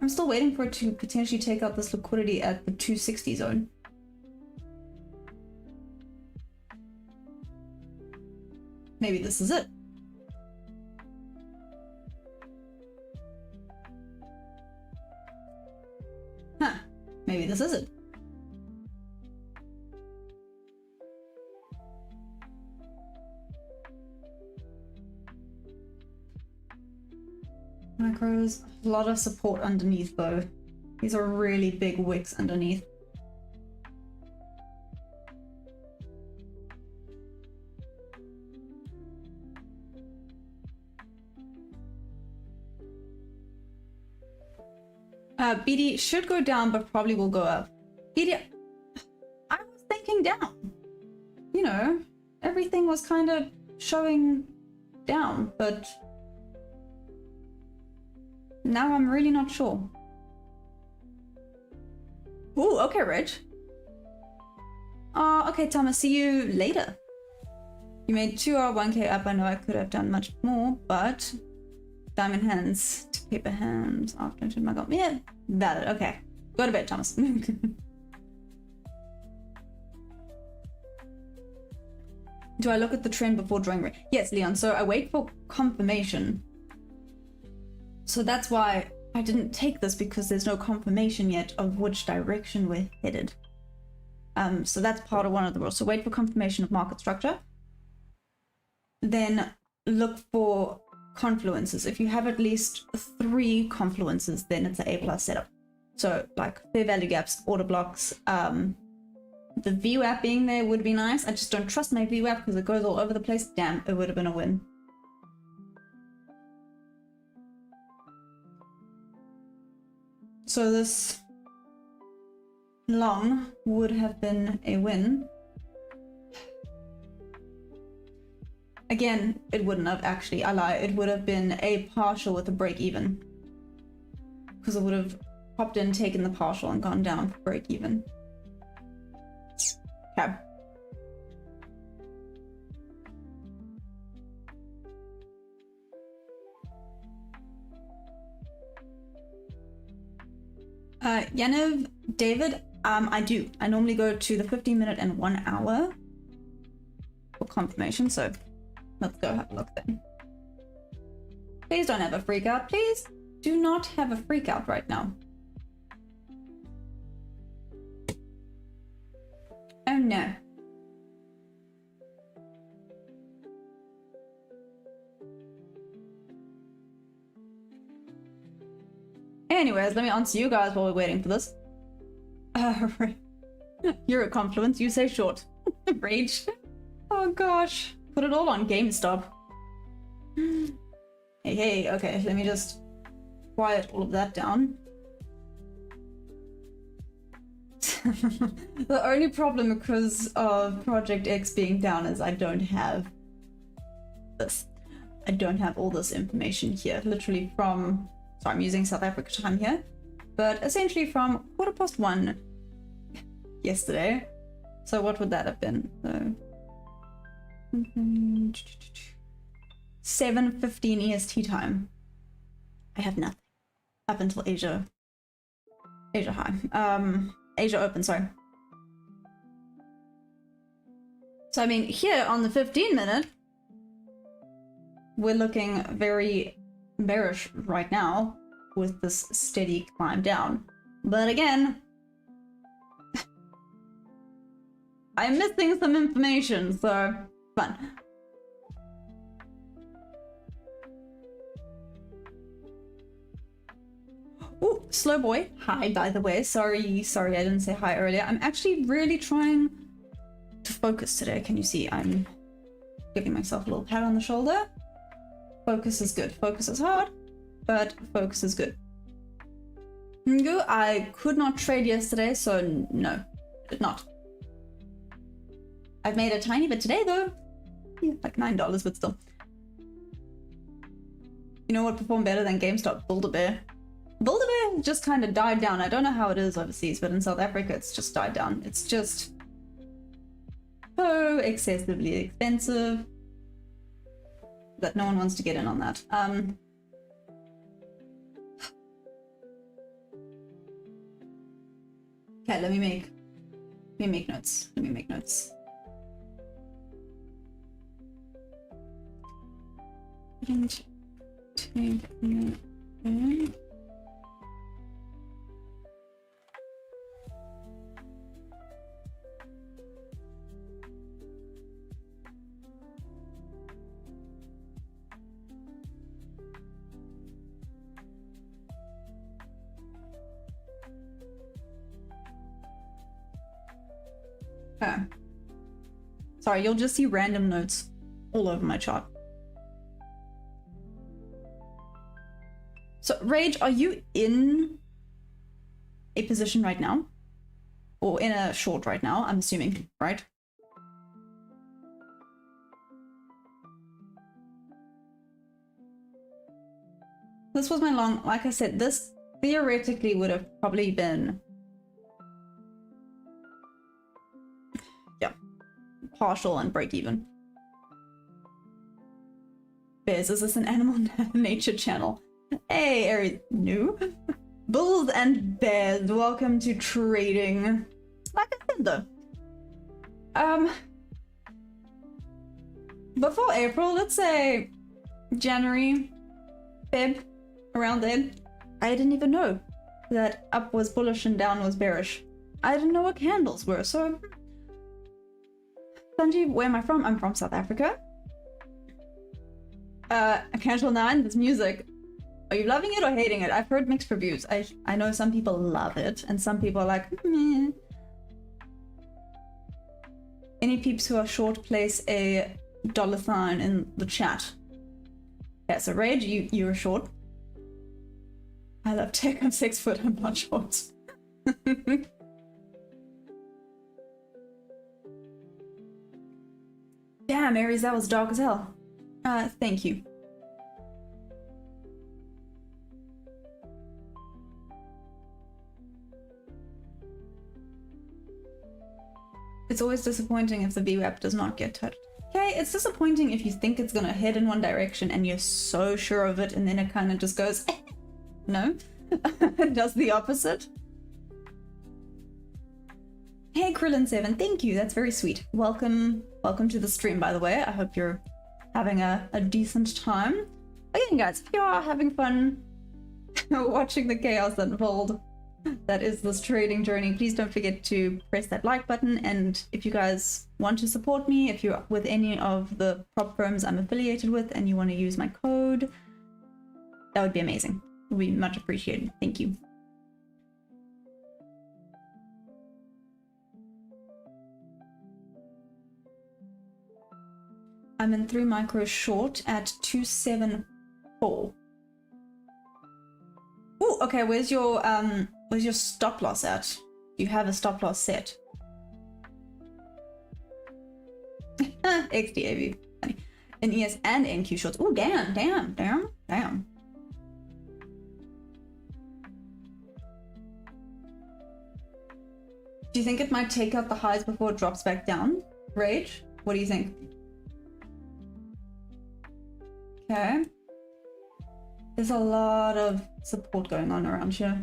I'm still waiting for it to potentially take out this liquidity at the 260 zone. Maybe this is it. Huh. Maybe this is it. Macros, a lot of support underneath though. These are really big wicks underneath. BD should go down, but probably will go up. BD, I was thinking down. You know, everything was kind of showing down, but now I'm really not sure. Ooh, okay, Reg. Okay, Thomas, see you later. You made 2R, 1K up. I know I could have done much more, but diamond hands to paper hands after my god. Yeah, valid. Okay, go to bed, Thomas. Do I look at the trend before drawing? Yes, Leon. So I wait for confirmation. So that's why I didn't take this, because there's no confirmation yet of which direction we're headed. So that's part of one of the rules. So wait for confirmation of market structure. Then look for confluences. If you have at least 3 confluences, then it's an A+ setup. So like fair value gaps, order blocks, the VWAP being there would be nice. I just don't trust my VWAP because it goes all over the place. Damn, it would have been a win. So this long would have been a win. Again, it wouldn't have actually, I lie, it would have been a partial with a break even. Because it would have popped in, taken the partial, and gone down for break even. Okay. Yaniv, David, I do. I normally go to the 15-minute and 1 hour for confirmation, so let's go have a look then. Please don't have a freak out. Please do not have a freak out right now. Oh no. Anyways, let me answer you guys while we're waiting for this. You're a confluence, you say short. Rage. Oh gosh. Put it all on GameStop. Hey, okay, let me just quiet all of that down. The only problem because of Project X being down is I don't have this. I don't have all this information here. Literally from, sorry, I'm using South Africa time here, but essentially from 1:15 yesterday. So what would that have been? So 7:15 EST time. I have nothing up until Asia high. Asia open, sorry. So I mean, here on the 15-minute, we're looking very bearish right now with this steady climb down. But again, I'm missing some information, so fun. Oh, slow boy. Hi, by the way. Sorry, I didn't say hi earlier. I'm actually really trying to focus today. Can you see? I'm giving myself a little pat on the shoulder. Focus is good. Focus is hard, but focus is good. Ngu, I could not trade yesterday, so no, did not. I've made a tiny bit today though. Yeah, like $9, but still. You know what performed better than GameStop? Build-A-Bear. Build-A-Bear just kind of died down. I don't know how it is overseas, but in South Africa it's just died down. It's just so excessively expensive that no one wants to get in on that. Okay, let me make notes. Let me make notes. Okay. Sorry, you'll just see random notes all over my chart. So, Rage, are you in a position right now? Or in a short right now, I'm assuming, right? This was my long, like I said, this theoretically would have probably been, yeah, partial and break even. Bears, is this an animal nature channel? Hey, Aries, no. Bulls and bears, welcome to trading. Like I said though, before April, let's say January, Feb, around then, I didn't even know that up was bullish and down was bearish. I didn't know what candles were, so... Sanjeev, where am I from? I'm from South Africa. Casual 9, this music. Are you loving it or hating it? I've heard mixed reviews. I know some people love it, and some people are like, meh. Any peeps who are short, place a $sign in the chat. Yeah, so Rage, you're short. I love tech, I'm 6 foot, I'm not short. Damn, Aries, that was dark as hell. Thank you. It's always disappointing if the VWAP does not get touched. Okay, it's disappointing if you think it's gonna head in one direction and you're so sure of it and then it kind of just goes, no, it does the opposite. Hey Krillin7, thank you, that's very sweet. Welcome to the stream, by the way. I hope you're having a decent time. Again, guys, if you are having fun watching the chaos unfold that is this trading journey, please don't forget to press that like button. And if you guys want to support me, if you're with any of the prop firms I'm affiliated with and you want to use my code, that would be amazing. It would be much appreciated. Thank you. I'm in 3 micro short at 274. Oh, okay, where's your stop loss at? Do you have a stop loss set? XDAV. In ES and NQ shorts. Oh, damn. Do you think it might take out the highs before it drops back down? Rage? What do you think? Okay. There's a lot of support going on around here.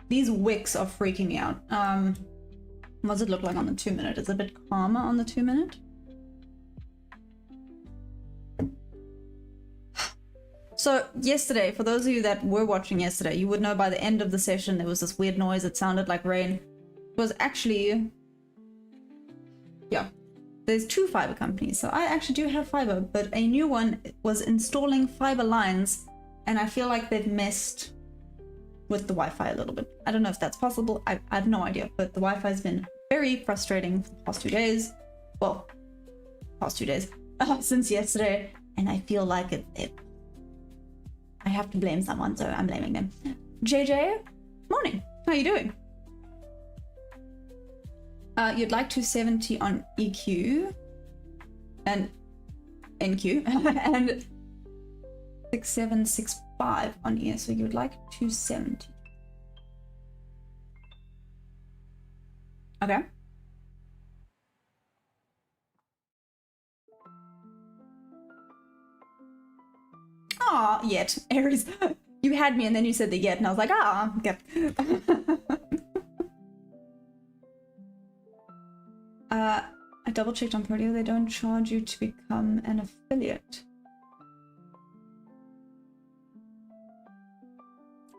These wicks are freaking me out. What does it look like on the 2 minute? Is it a bit calmer on the 2 minute? So yesterday, for those of you that were watching yesterday, you would know by the end of the session there was this weird noise. It sounded like rain. It was actually, yeah, there's 2 fiber companies. So I actually do have fiber, but a new one was installing fiber lines, and I feel like they've messed with the Wi-Fi a little bit. I don't know if that's possible. I have no idea, but the Wi-Fi has been very frustrating for the past 2 days. Well, past 2 days since yesterday, and I feel like I have to blame someone, so I'm blaming them. JJ, morning. How are you doing? You'd like 270 on EQ and NQ and 6765 on ES, so you would like 270. Okay. Aw, yet. Aries, you had me and then you said the yet, and I was like, ah, okay. I double checked on Protea, they don't charge you to become an affiliate.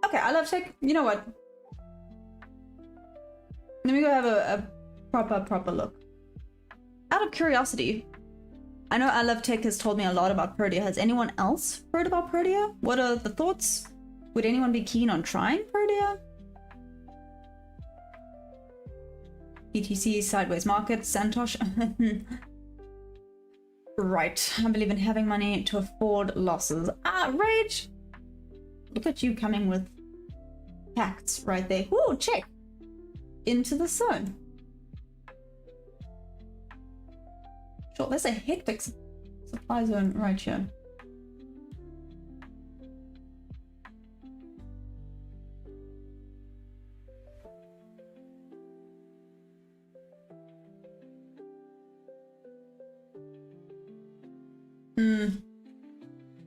Okay, I love tech. You know what? Let me go have a proper look. Out of curiosity, I know I Love Tech has told me a lot about Protea. Has anyone else heard about Protea? What are the thoughts? Would anyone be keen on trying Protea? ETC, sideways market, Santosh. Right, I believe in having money to afford losses. Ah, Rage! Look at you coming with facts right there. Ooh, check! Into the zone. Sure, there's a hectic supply zone right here.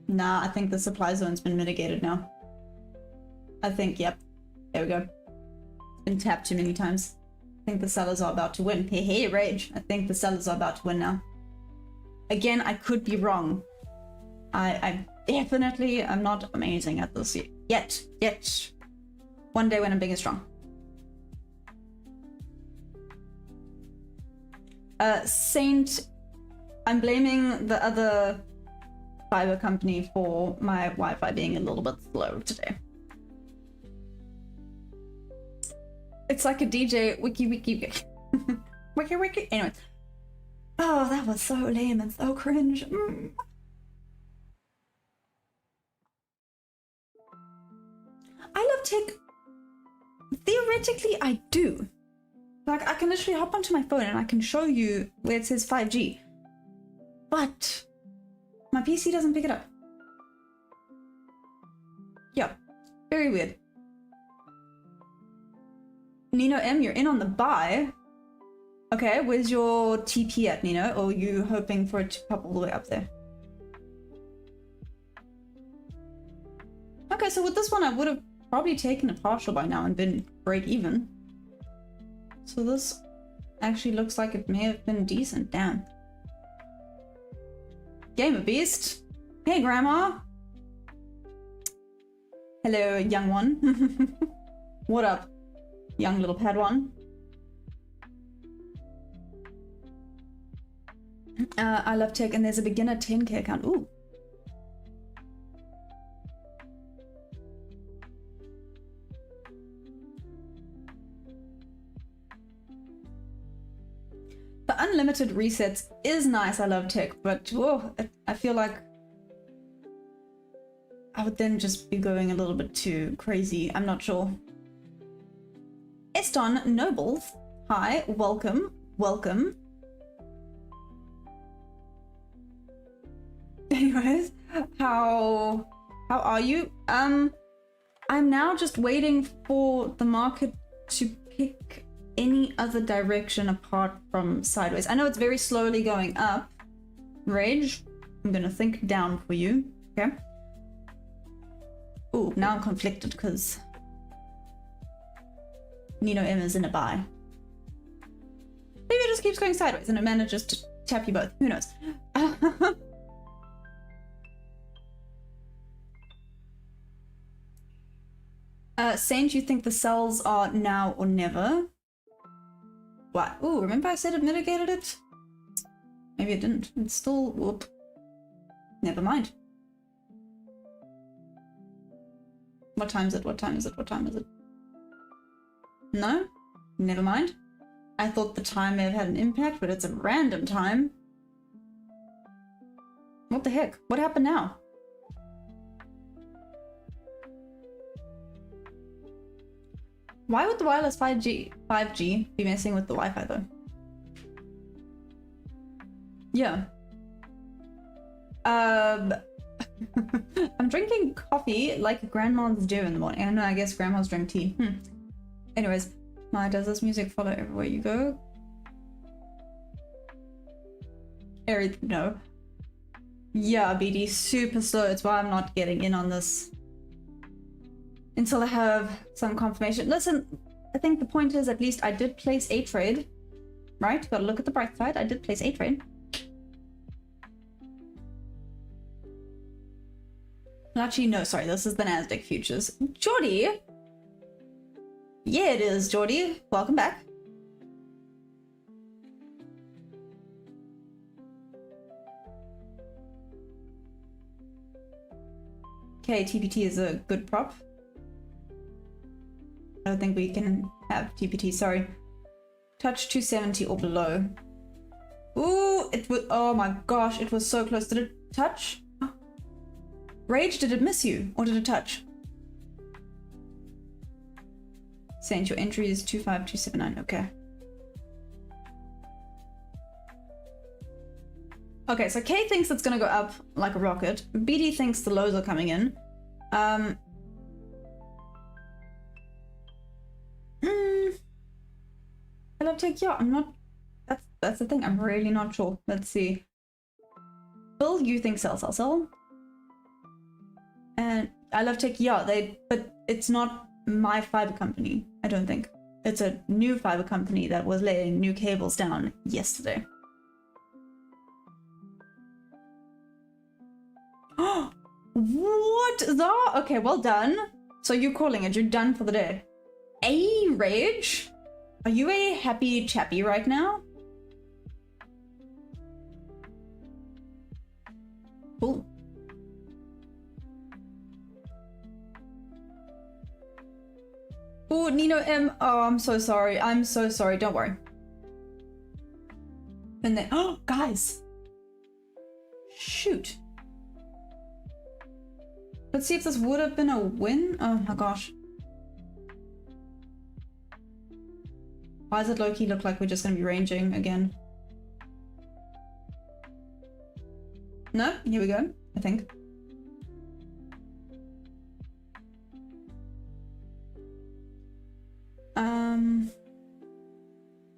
Nah, I think the supply zone's been mitigated now. I think, yep. There we go. It's been tapped too many times. I think the sellers are about to win. Hey, hey, Rage. I think the sellers are about to win now. Again, I could be wrong. I definitely am not amazing at this yet. One day when I'm big and strong. Saint, I'm blaming the other fiber company for my Wi-Fi being a little bit slow today. It's like a DJ wiki. Wiki. Anyway. Oh, that was so lame and so cringe. I love tech. Theoretically, I do. Like, I can literally hop onto my phone and I can show you where it says 5G. But my PC doesn't pick it up. Yeah, very weird. Nino M, you're in on the buy. Okay, where's your TP at, Nino? Or are you hoping for it to pop all the way up there? Okay, so with this one, I would have probably taken a partial by now and been break even. So this actually looks like it may have been decent. Damn. Gamer Beast. Hey, Grandma. Hello, young one. What up, young little Padawan? I love tech, and there's a beginner 10k account. Ooh. The unlimited resets is nice. I love tech, but whoa, I feel like I would then just be going a little bit too crazy. I'm not sure. Eston Nobles, hi, welcome. Anyways, how are you? I'm now just waiting for the market to pick any other direction apart from sideways. I know it's very slowly going up. Rage, I'm gonna think down for you, okay? Ooh, now I'm conflicted because Nino M is in a buy. Maybe it just keeps going sideways and it manages to tap you both. Who knows? Saint, you think the sells are now or never? What? Ooh, remember I said it mitigated it? Maybe it didn't. It's still... whoop. Never mind. What time is it? What time is it? What time is it? No? Never mind. I thought the time may have had an impact, but it's a random time. What the heck? What happened now? Why would the wireless 5G be messing with the Wi-Fi though? Yeah. I'm drinking coffee like grandmas do in the morning. I don't know, I guess grandmas drink tea. Anyways, does this music follow everywhere you go? No. Yeah, BD, super slow. It's why I'm not getting in on this until I have some confirmation. Listen, I think the point is at least I did place a trade, right? Gotta look at the bright side. I did place a trade. Actually, no, sorry, this is the Nasdaq futures. Jordy! Yeah, it is, Jordy. Welcome back. Okay, TPT is a good prop. I don't think we can have TPT, sorry. Touch 270 or below. Ooh, it was, oh my gosh, it was so close. Did it touch? Rage, did it miss you? Or did it touch? Saint, your entry is 25279, okay. Okay, so K thinks it's gonna go up like a rocket. BD thinks the lows are coming in. I love tech, yeah, I'm not, that's the thing, I'm really not sure. Let's see. Bill, you think sell. And I love tech, yeah, but it's not my fiber company, I don't think. It's a new fiber company that was laying new cables down yesterday. What the? Okay, well done. So you're calling it. You're done for the day. A Rage? Are you a happy chappy right now? Cool. Oh, Nino M. Oh, I'm so sorry. I'm so sorry. Don't worry. And then, oh, guys. Shoot. Let's see if this would have been a win. Oh my gosh. Why does it low-key look like we're just gonna be ranging again? No, here we go, I think.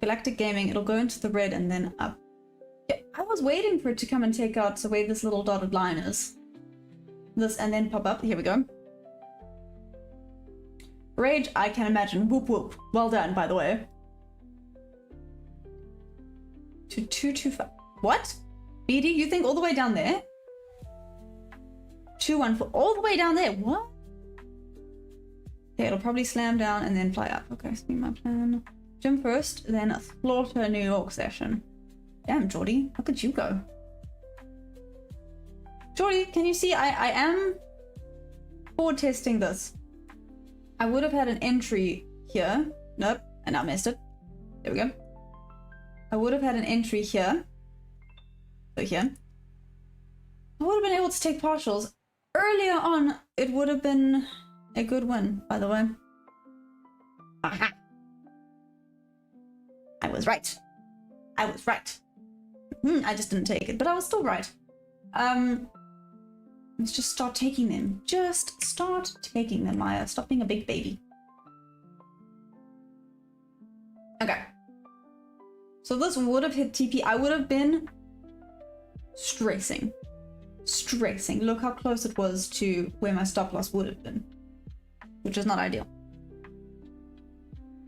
Galactic Gaming, it'll go into the red and then up. Yeah, I was waiting for it to come and take out the way this little dotted line is. This and then pop up. Here we go. Rage, I can imagine. Whoop whoop. Well done, by the way. To 225. What? BD, you think all the way down there? 214. All the way down there? What? Okay, it'll probably slam down and then fly up. Okay, speed my plan. Gym first, then a slaughter New York session. Damn, Jordy, look at you go. Jordy, can you see I am forward testing this. I would have had an entry here. Nope, and I missed it. There we go. I would have had an entry here. So here. I would have been able to take partials. Earlier on, it would have been a good win, by the way. Aha! I was right. I was right. I just didn't take it, but I was still right. Let's just start taking them. Just start taking them, Maya. Stop being a big baby. Okay. So this would have hit TP. I would have been stressing. Stressing. Look how close it was to where my stop loss would have been. Which is not ideal.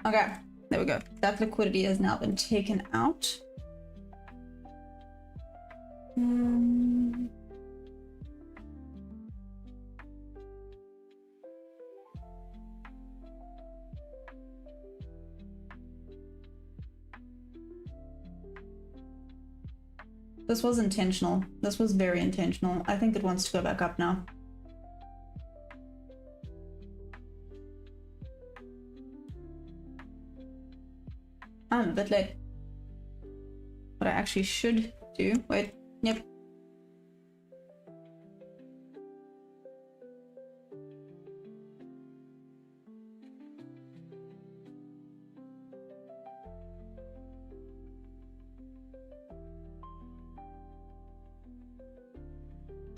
Okay. There we go. That liquidity has now been taken out. This was intentional. This was very intentional. I think it wants to go back up now. I'm a bit late. What I actually should do... Wait. Yep.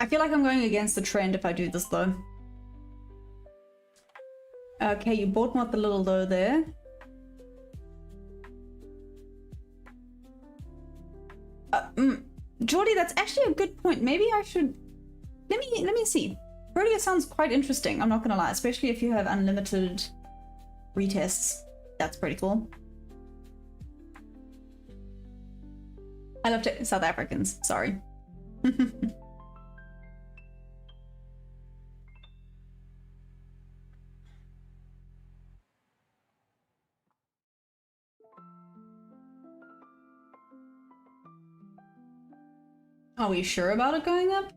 I feel like I'm going against the trend if I do this though. Okay, you bought me at the little low there. Jordy, that's actually a good point. Maybe I should... Let me see. Protea sounds quite interesting, I'm not gonna lie. Especially if you have unlimited retests. That's pretty cool. I love South Africans, sorry. Are we sure about it going up?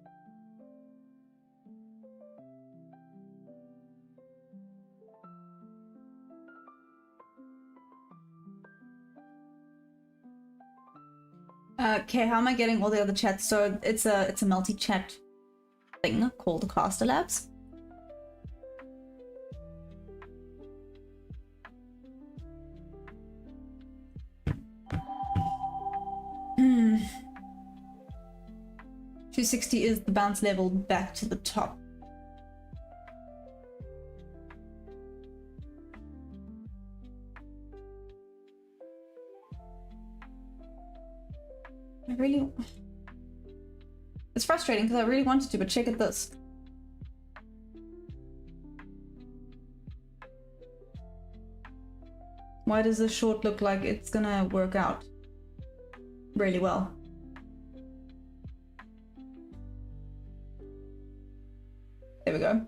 Okay, how am I getting all the other chats? So it's a multi-chat thing called Caster Labs. Hmm. 260 is the bounce level back to the top. It's frustrating because I really wanted to, but check at this. Why does this short look like it's gonna work out really well? There we go.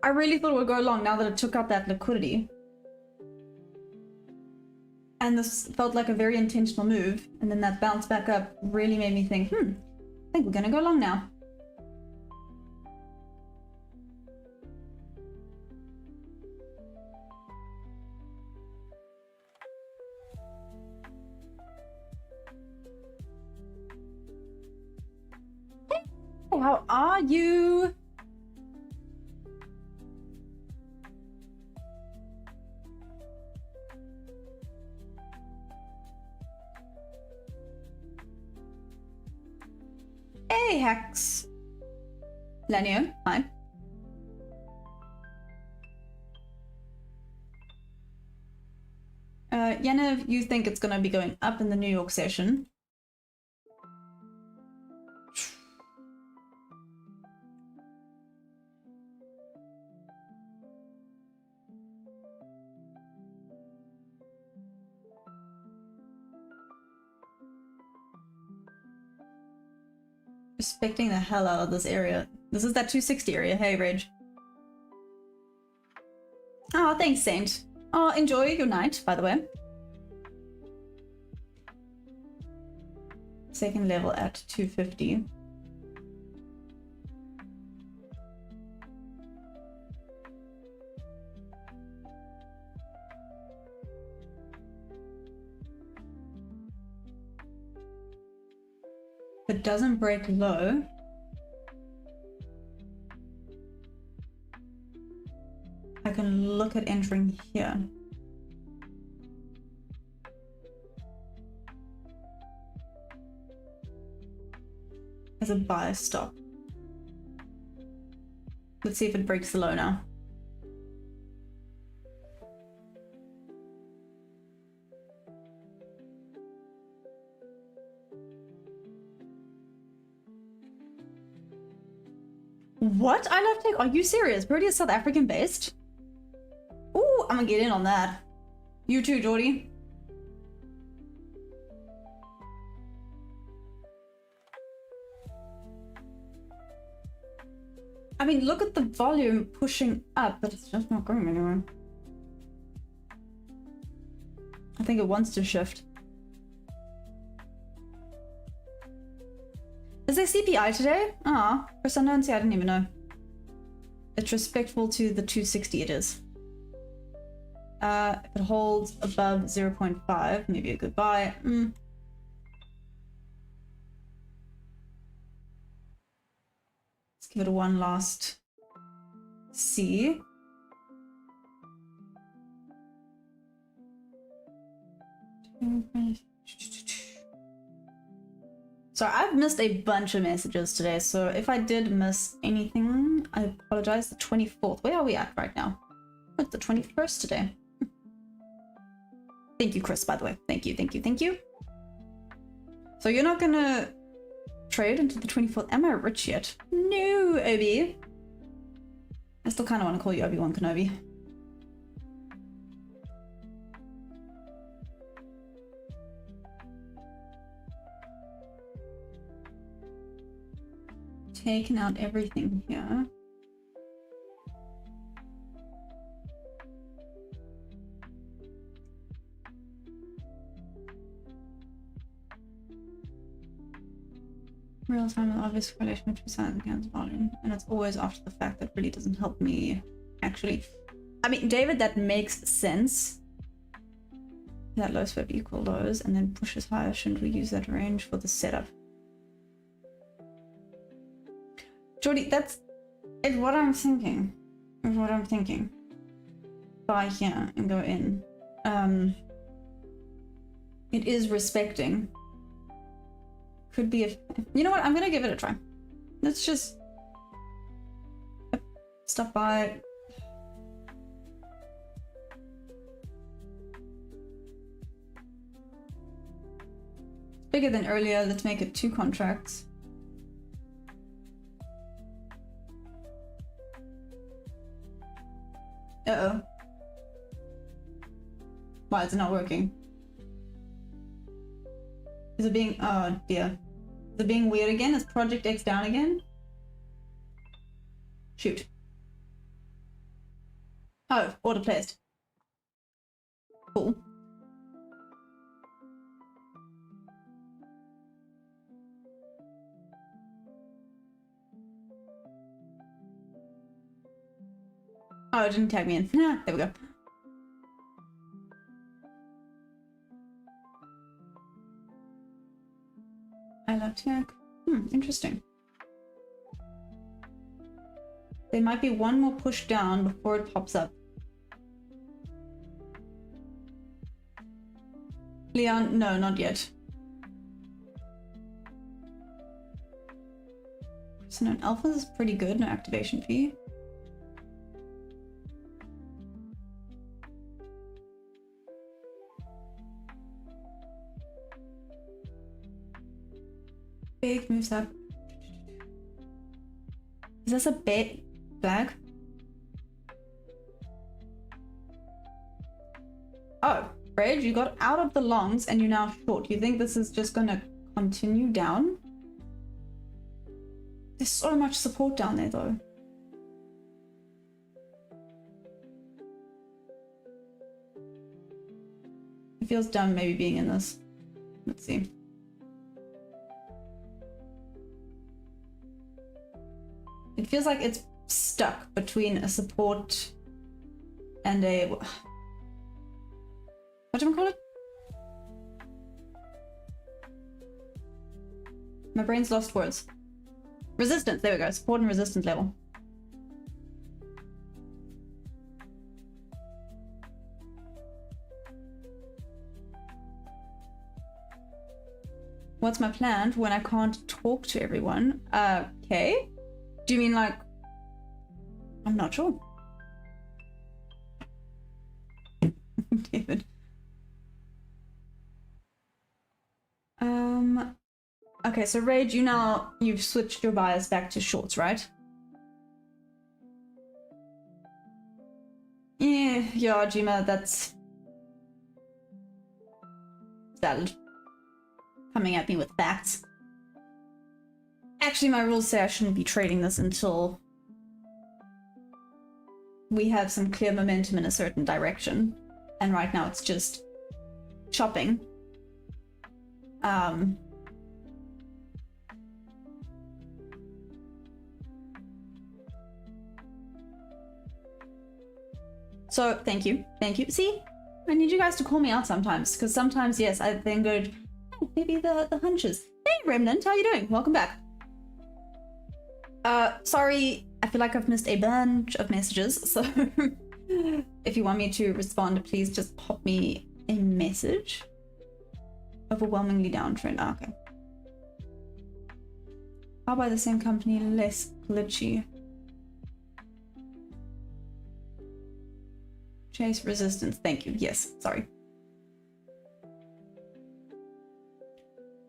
I really thought it would go long now that it took out that liquidity. And this felt like a very intentional move. And then that bounce back up really made me think, I think we're gonna go long now. Hey, how are you? Hey, Hex. Lenio, hi. Yennev, you think it's gonna be going up in the New York session. Respecting the hell out of this area. This is that 260 area. Hey, Reg. Oh, thanks, Saint. Oh, enjoy your night, by the way. Second level at 250. If it doesn't break low, I can look at entering here. As a buy stop. Let's see if it breaks the low now. What? I love tech. Are you serious? Birdie is South African based? Ooh, I'm gonna get in on that. You too, Jordy. I mean, look at the volume pushing up, but it's just not going anywhere. I think it wants to shift. Is there CPI today? Ah, for Sundance, I didn't even know. It's respectful to the 260 it is. If it holds above 0.5, maybe a good buy. Let's give it one last see. So I've missed a bunch of messages today, so if I did miss anything, I apologize. The 24th. Where are we at right now? It's the 21st today. Thank you, Chris, by the way. Thank you, thank you, thank you. So you're not gonna trade until the 24th? Am I rich yet? No, Obi. I still kind of want to call you Obi-Wan Kenobi. Taking out everything here. Real time with obvious correlation between size and candles volume, and it's always after the fact. That really doesn't help me, actually. I mean, David, that makes sense. That low swap equal lows and then pushes higher. Shouldn't we use that range for the setup? Jordy, that's what I'm thinking. Is what I'm thinking. Buy here and go in. It is respecting. Could be a... You know what? I'm gonna give it a try. Let's just... stop by. Bigger than earlier. Let's make it 2 contracts. Uh-oh. Why is it not working? Is it being... oh dear. Is it being weird again? Is Project X down again? Shoot. Oh, order placed. Cool. Oh, it didn't tag me in. There we go. I love tech. Interesting. There might be one more push down before it pops up. Leon, no, not yet. So no, alpha is pretty good, no activation fee. Big moves up. Is this a bait flag? Oh, Rage, you got out of the longs and you're now short. You think this is just gonna continue down? There's so much support down there though. It feels dumb maybe being in this. Let's see. It feels like it's stuck between a support and a... What do we call it? My brain's lost words. Resistance, there we go. Support and resistance level. What's my plan for when I can't talk to everyone? Okay. Do you mean like... I'm not sure. David. Okay, so Rage, you've switched your bias back to shorts, right? Yeah, Jima, that's valid. Coming at me with facts. Actually, my rules say I shouldn't be trading this until we have some clear momentum in a certain direction. And right now it's just chopping. So, thank you. Thank you. See, I need you guys to call me out sometimes, because sometimes, yes, I then go, oh, maybe the hunches. Hey, Remnant, how you doing? Welcome back. Sorry, I feel like I've missed a bunch of messages, so if you want me to respond, please just pop me a message. Overwhelmingly downtrend. Ah, okay. I'll buy the same company, less glitchy. Chase resistance, thank you. Yes, sorry.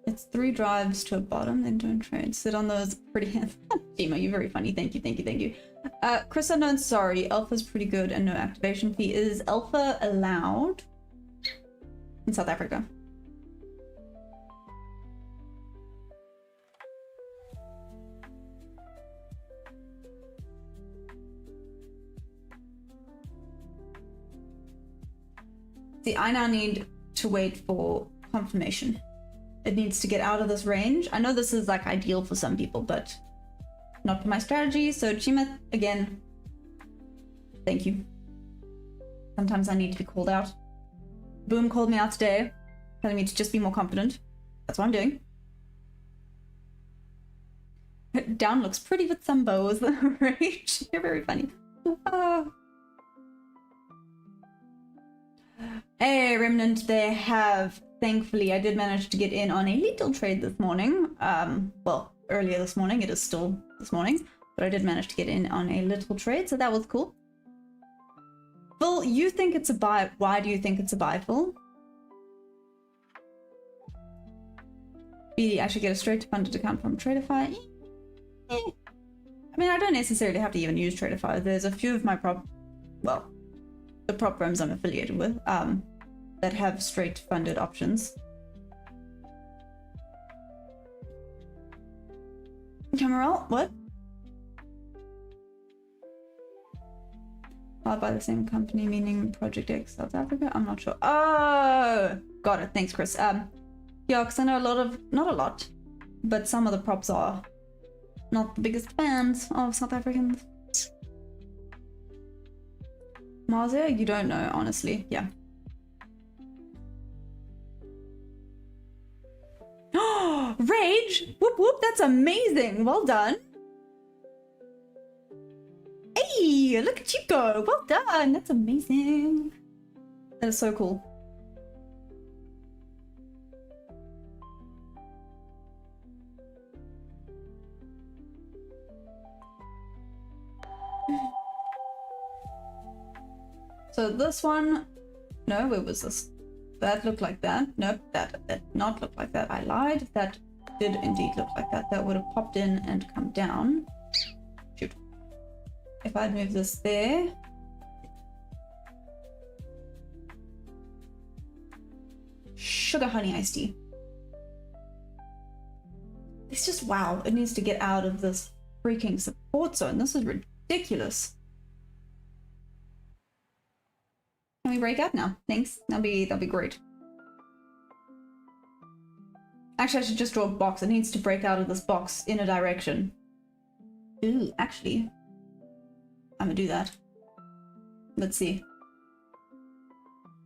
It's 3 drives to a bottom, then don't trade. Sit on those pretty hands. Gmo, you're very funny. Thank you, thank you, thank you. Chris Unknown, sorry. Alpha's pretty good and no activation fee. Is alpha allowed in South Africa? See, I now need to wait for confirmation. It needs to get out of this range. I know this is like ideal for some people, but not for my strategy. So Chima, again, thank you. Sometimes I need to be called out. Boom called me out today, telling me to just be more confident. That's what I'm doing. Down looks pretty with some bows, right? You're very funny. Hey, Remnant, they have... Thankfully, I did manage to get in on a little trade this morning. Well, earlier this morning. It is still this morning. But I did manage to get in on a little trade, so that was cool. Phil, you think it's a buy. Why do you think it's a buy, Phil? BD, I should get a straight funded account from Tradeify. I mean, I don't necessarily have to even use Tradeify. There's a few of my the prop firms I'm affiliated with, that have straight funded options. Cameral, what? Powered by the same company, meaning Project X South Africa? I'm not sure. Oh, got it. Thanks, Chris. Yeah, because I know not a lot, but some of the props are not the biggest fans of South Africans. Marzia, you don't know, honestly. Yeah. Oh, Rage! Whoop whoop, that's amazing! Well done! Hey, look at you go! Well done! That's amazing! That is so cool. So this one, no, where was this? That looked like that. Nope, that did not look like that. I lied. That did indeed look like that. That would have popped in and come down. Shoot. If I'd move this there. Sugar honey iced tea. It's just, wow, it needs to get out of this freaking support zone. This is ridiculous. Can we break out now? Thanks. That'll be great. Actually, I should just draw a box. It needs to break out of this box in a direction. Ooh, actually, I'm gonna do that. Let's see.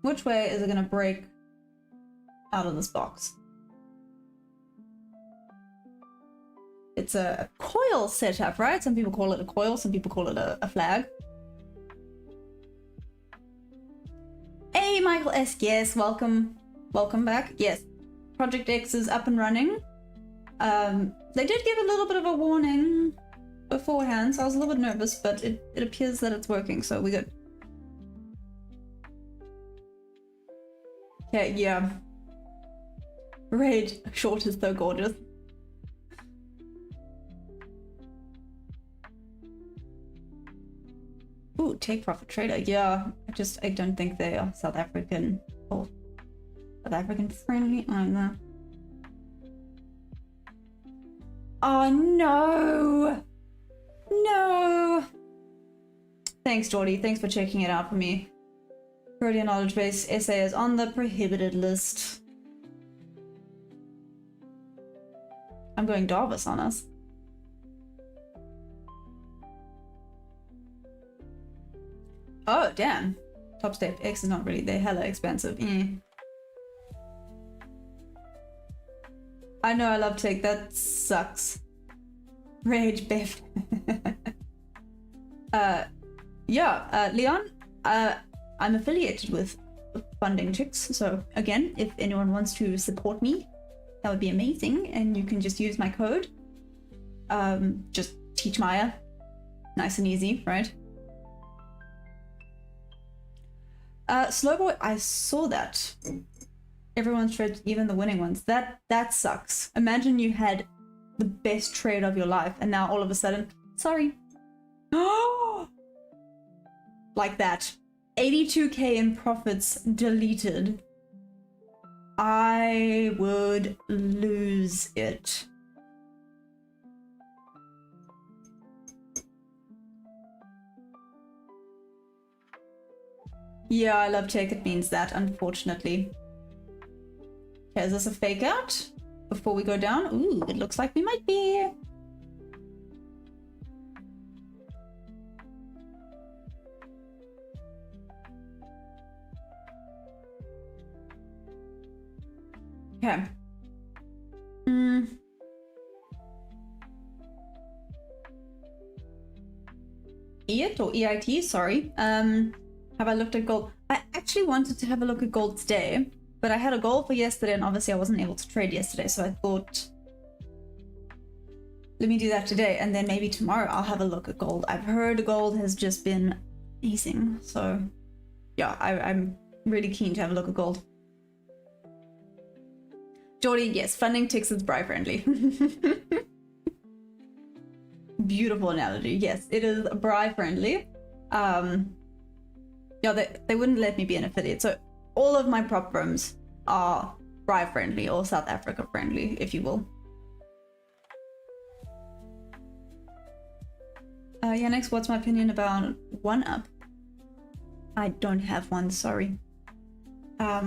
Which way is it gonna break out of this box? It's a coil setup, right? Some people call it a coil, some people call it a flag. Hey, Michael S. Yes, welcome back. Yes, Project X is up and running. They did give a little bit of a warning beforehand, so I was a little bit nervous, but it appears that it's working, so we're good. Okay, yeah. Raid short is so gorgeous. Ooh, take profit trader. Yeah, I don't think they are South African or South African friendly either. Oh no! No! Thanks, Jordy. Thanks for checking it out for me. Protean knowledge base essay is on the prohibited list. I'm going Darvis on us. Oh, damn. Top step X is not really, they're hella expensive. I know, I love take, that sucks. Rage Bev. Yeah, Leon, I'm affiliated with Funding Chicks, so again, if anyone wants to support me, that would be amazing, and you can just use my code. Just teach Maya. Nice and easy, right? Slowboy, I saw that. Everyone's trades, even the winning ones. That sucks. Imagine you had the best trade of your life and now all of a sudden, sorry. Like that. 82k in profits deleted. I would lose it. Yeah, I love take. It means that, unfortunately. Okay, is this a fake out? Before we go down? Ooh, it looks like we might be. Okay. EIT or EIT, sorry. Have I looked at gold? I actually wanted to have a look at gold today, but I had a goal for yesterday and obviously I wasn't able to trade yesterday, so I thought, let me do that today and then maybe tomorrow I'll have a look at gold. I've heard gold has just been amazing, so yeah, I'm really keen to have a look at gold. Geordie, yes, funding ticks is bri friendly. Beautiful analogy. Yes, it is bri friendly. Yeah, they wouldn't let me be an affiliate, so all of my prop firms are bri friendly or South Africa friendly, if you will. Yeah, next, what's my opinion about 1UP? I don't have one, sorry. Oh,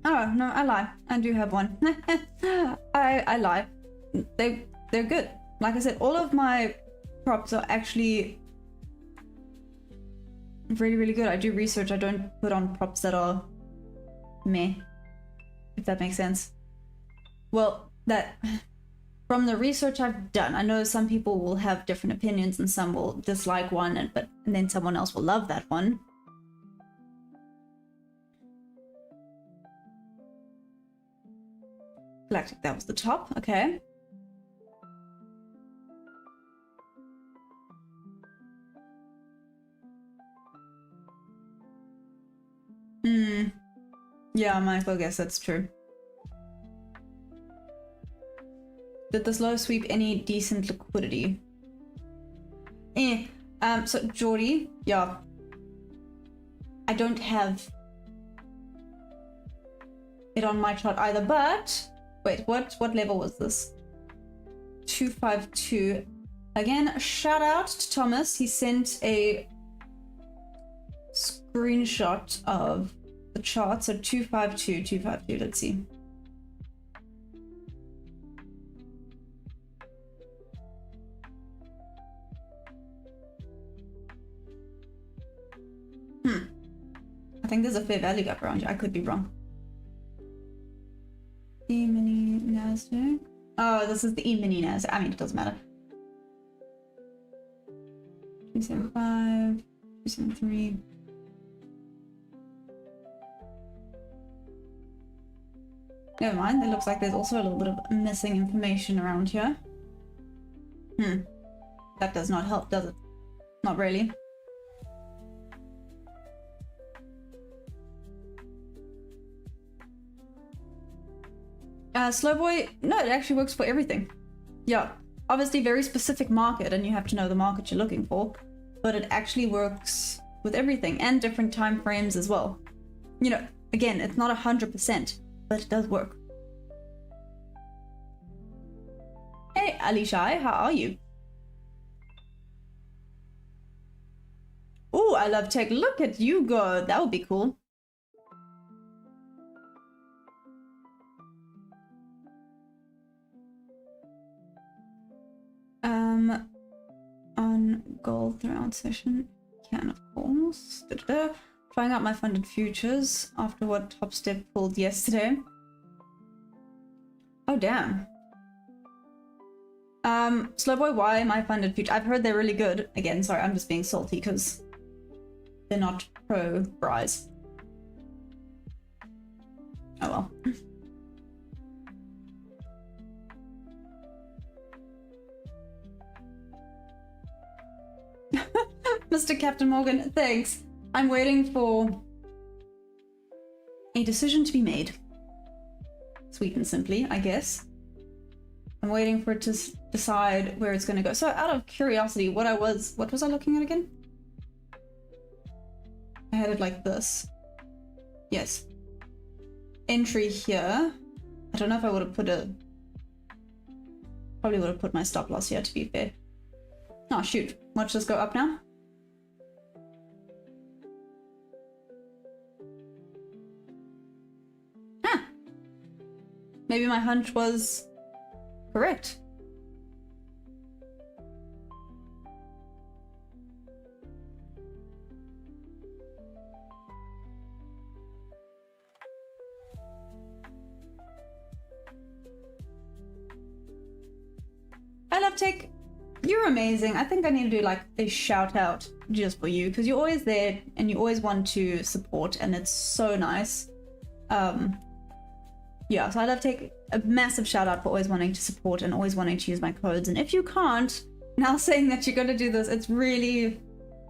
no, I lie. I do have one. I lie. They're good. Like I said, all of my props are actually really, really good. I do research. I don't put on props that are meh, if that makes sense. Well, that from the research I've done, I know some people will have different opinions and some will dislike one, and then someone else will love that one. Galactic, that was the top, okay. Yeah, Michael, I guess that's true. Did this low sweep any decent liquidity? So Geordie, yeah. I don't have it on my chart either, but wait, what level was this? 252. Again, shout out to Thomas. He sent a screenshot of the chart. So 252, 252, let's see. I think there's a fair value gap around here. I could be wrong. E-mini Nasdaq. Oh, this is the E-mini Nasdaq. I mean, it doesn't matter. 275, 273. Never mind. It looks like there's also a little bit of missing information around here. That does not help, does it? Not really. Slowboy, no, it actually works for everything. Yeah, obviously very specific market and you have to know the market you're looking for, but it actually works with everything and different time frames as well. You know, again, it's not 100%, but it does work. Hey, Alishai, how are you? Oh, I love tech. Look at you go. That would be cool. On gold throughout session, can of course. Trying out my funded futures after what Top Step pulled yesterday. Oh damn. Slowboy, why am I funded future? I've heard they're really good. Again, sorry, I'm just being salty because they're not pro Bryce. Oh well. Mr. Captain Morgan, thanks. I'm waiting for a decision to be made. Sweet and simply, I guess. I'm waiting for it to decide where it's going to go. So out of curiosity, what was I looking at again? I had it like this. Yes. Entry here. I don't know if I would have put probably would have put my stop loss here, to be fair. Oh shoot, watch this go up now. Maybe my hunch was correct. I love tech. You're amazing. I think I need to do like a shout out just for you because you're always there and you always want to support and it's so nice. Yeah, so I love take a massive shout out for always wanting to support and always wanting to use my codes. And if you can't, now saying that you're going to do this, it's really,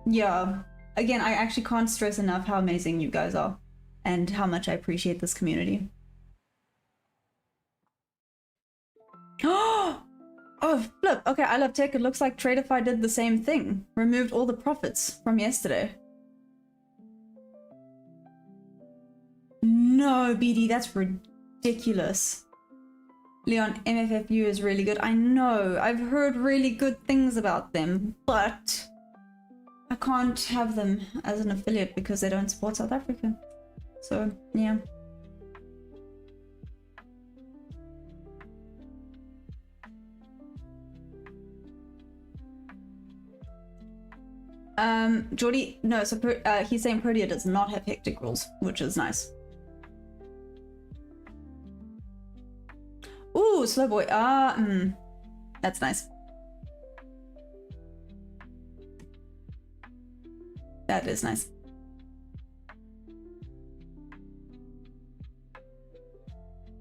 yeah. Again, I actually can't stress enough how amazing you guys are and how much I appreciate this community. Oh, flip. Okay, I love tech. It looks like Tradeify did the same thing. Removed all the profits from yesterday. No, BD, that's ridiculous. Leon, MFFU is really good. I know. I've heard really good things about them, but I can't have them as an affiliate because they don't support South Africa. So, yeah. Jordy, no, so he's saying Protea does not have hectic rules, which is nice. Ooh, slow boy. That's nice. That is nice.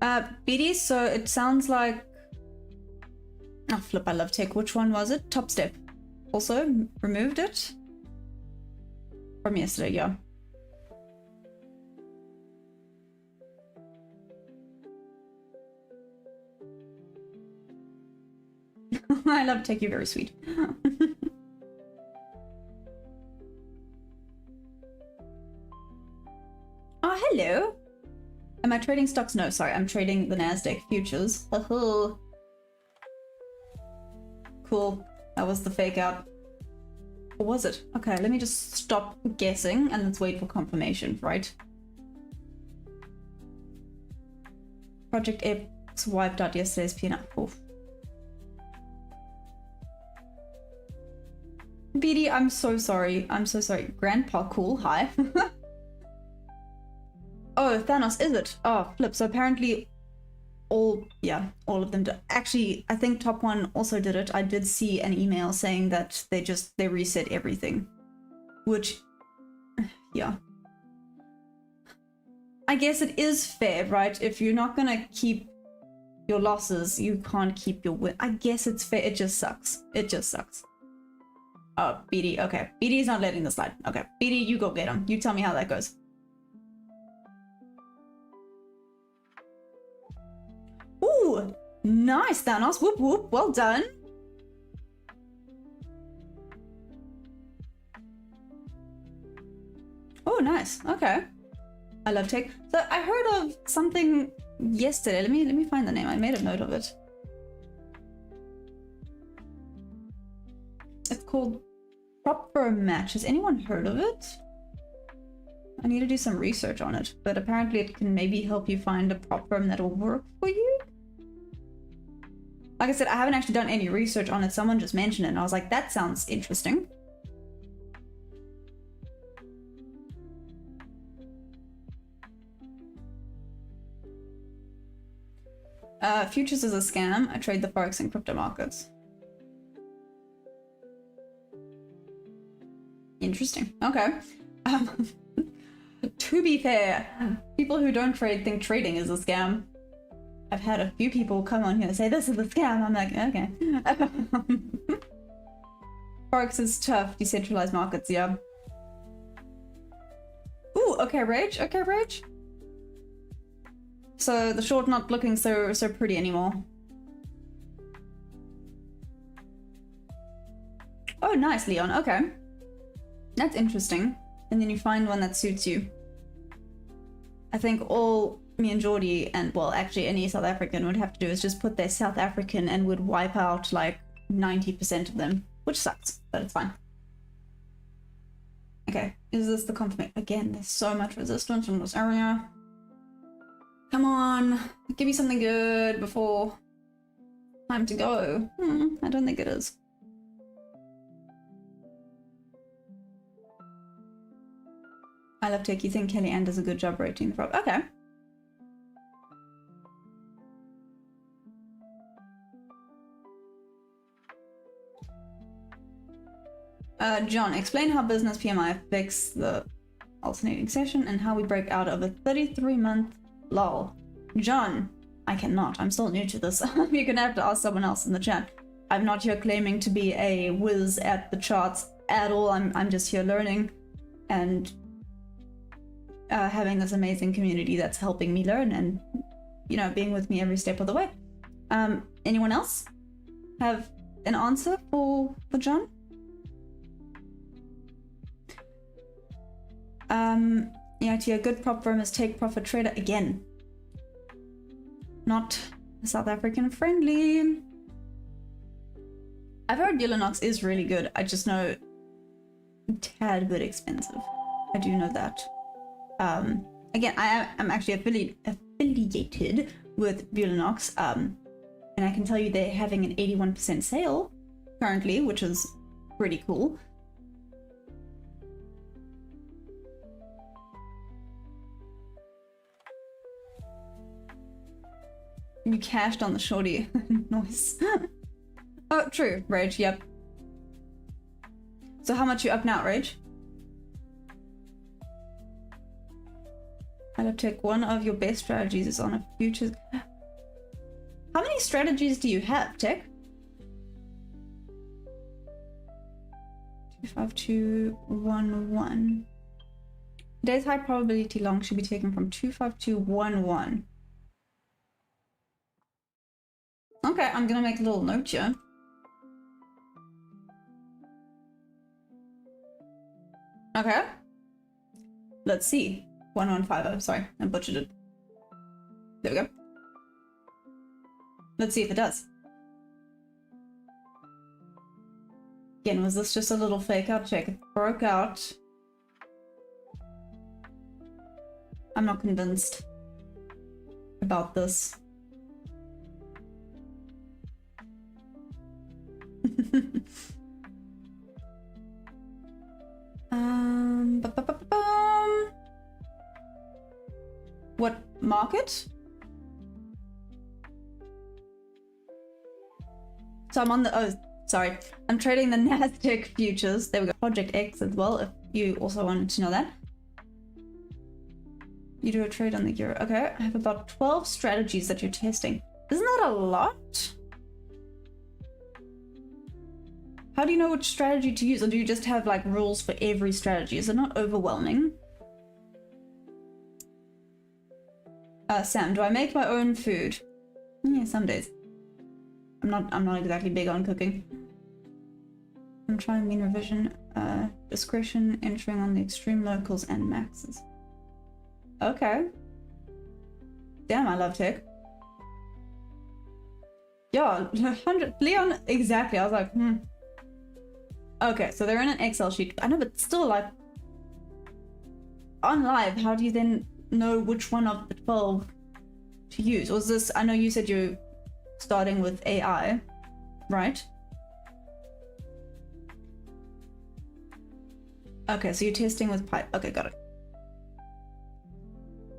BD, so it sounds like... Oh, flip, I love tech. Which one was it? Top Step. Also removed it? From yesterday, yeah. I love tech, you're very sweet. Oh, hello. Am I trading stocks? No, sorry, I'm trading the Nasdaq futures. Cool. That was the fake out. Or was it? Okay, let me just stop guessing and let's wait for confirmation, right? Project X wiped out yesterday's P&L. Oof. BD, I'm so sorry. I'm so sorry. Grandpa, cool. Hi. Oh, Thanos, is it? Oh, flip. So apparently all of them do. Actually, I think Top One also did it. I did see an email saying that they reset everything. Which, yeah. I guess it is fair, right? If you're not gonna keep your losses, you can't keep your win. I guess it's fair. It just sucks. It just sucks. Oh, BD, okay. BD's not letting this slide. Okay, BD, you go get him. You tell me how that goes. Ooh, nice, Thanos. Whoop, whoop. Well done. Oh, nice. Okay. I love tech. So I heard of something yesterday. Let me find the name. I made a note of it. It's called Prop for a Match. Has anyone heard of it? I need to do some research on it, but apparently it can maybe help you find a prop firm that'll work for you. Like I said, I haven't actually done any research on it. Someone just mentioned it and I was like, that sounds interesting. Futures is a scam. I trade the forex and crypto markets. Interesting. Okay. To be fair, people who don't trade think trading is a scam. I've had a few people come on here and say this is a scam. I'm like, okay. Forex is tough. Decentralized markets, yeah. Ooh, okay, Rage. Okay, Rage. So the short not looking so pretty anymore. Oh, nice, Leon. Okay. That's interesting. And then you find one that suits you. I think all me and Geordie, and well, actually any South African would have to do is just put their South African and would wipe out like 90% of them, which sucks, but it's fine. Okay, is this the confirmation? Again, there's so much resistance in this area. Come on, give me something good before time to go. I don't think it is. I love tech. You think Kellyanne does a good job rating the prop? Okay. John, explain how business PMI affects the alternating session and how we break out of a 33-month lull. John, I cannot. I'm still new to this. You're gonna have to ask someone else in the chat. I'm not here claiming to be a whiz at the charts at all. I'm just here learning and having this amazing community that's helping me learn and, you know, being with me every step of the way. Anyone else have an answer for John? Yeah, a good prop firm is Take Profit Trader again. Not South African friendly. I've heard Yellowknox is really good. I just know a tad bit expensive. I do know that. Again, I'm actually affiliated with Bulanox, and I can tell you they're having an 81% sale currently, which is pretty cool. You cashed on the shorty. Nice. Oh, true. Rage, yep. So how much you up now, Rage? I'll take one of your best strategies is on a futures. How many strategies do you have, Tech? 25211. Today's high probability long should be taken from 25211. Okay, I'm gonna make a little note here. Okay. Let's see. 1150. Sorry, I butchered it. There we go. Let's see if it does. Again, was this just a little fake out check? It broke out. I'm not convinced about this. What market? So I'm on the, oh, sorry. I'm trading the Nasdaq futures. There we go. Project X as well, if you also wanted to know that. You do a trade on the euro. Okay, I have about 12 strategies that you're testing. Isn't that a lot? How do you know which strategy to use? Or do you just have like rules for every strategy? Is it not overwhelming? Sam, do I make my own food? Yeah, some days. I'm not exactly big on cooking. I'm trying mean revision, discretion, entering on the extreme locals and maxes. Okay. Damn, I love tech. Yeah, 100 Leon, exactly. I was like, Okay, so they're in an Excel sheet. I know, but still, like, on live, how do you then know which one of the 12 to use? Was this, I know you said you're starting with AI, right? Okay, so you're testing with pipe. Okay, got it.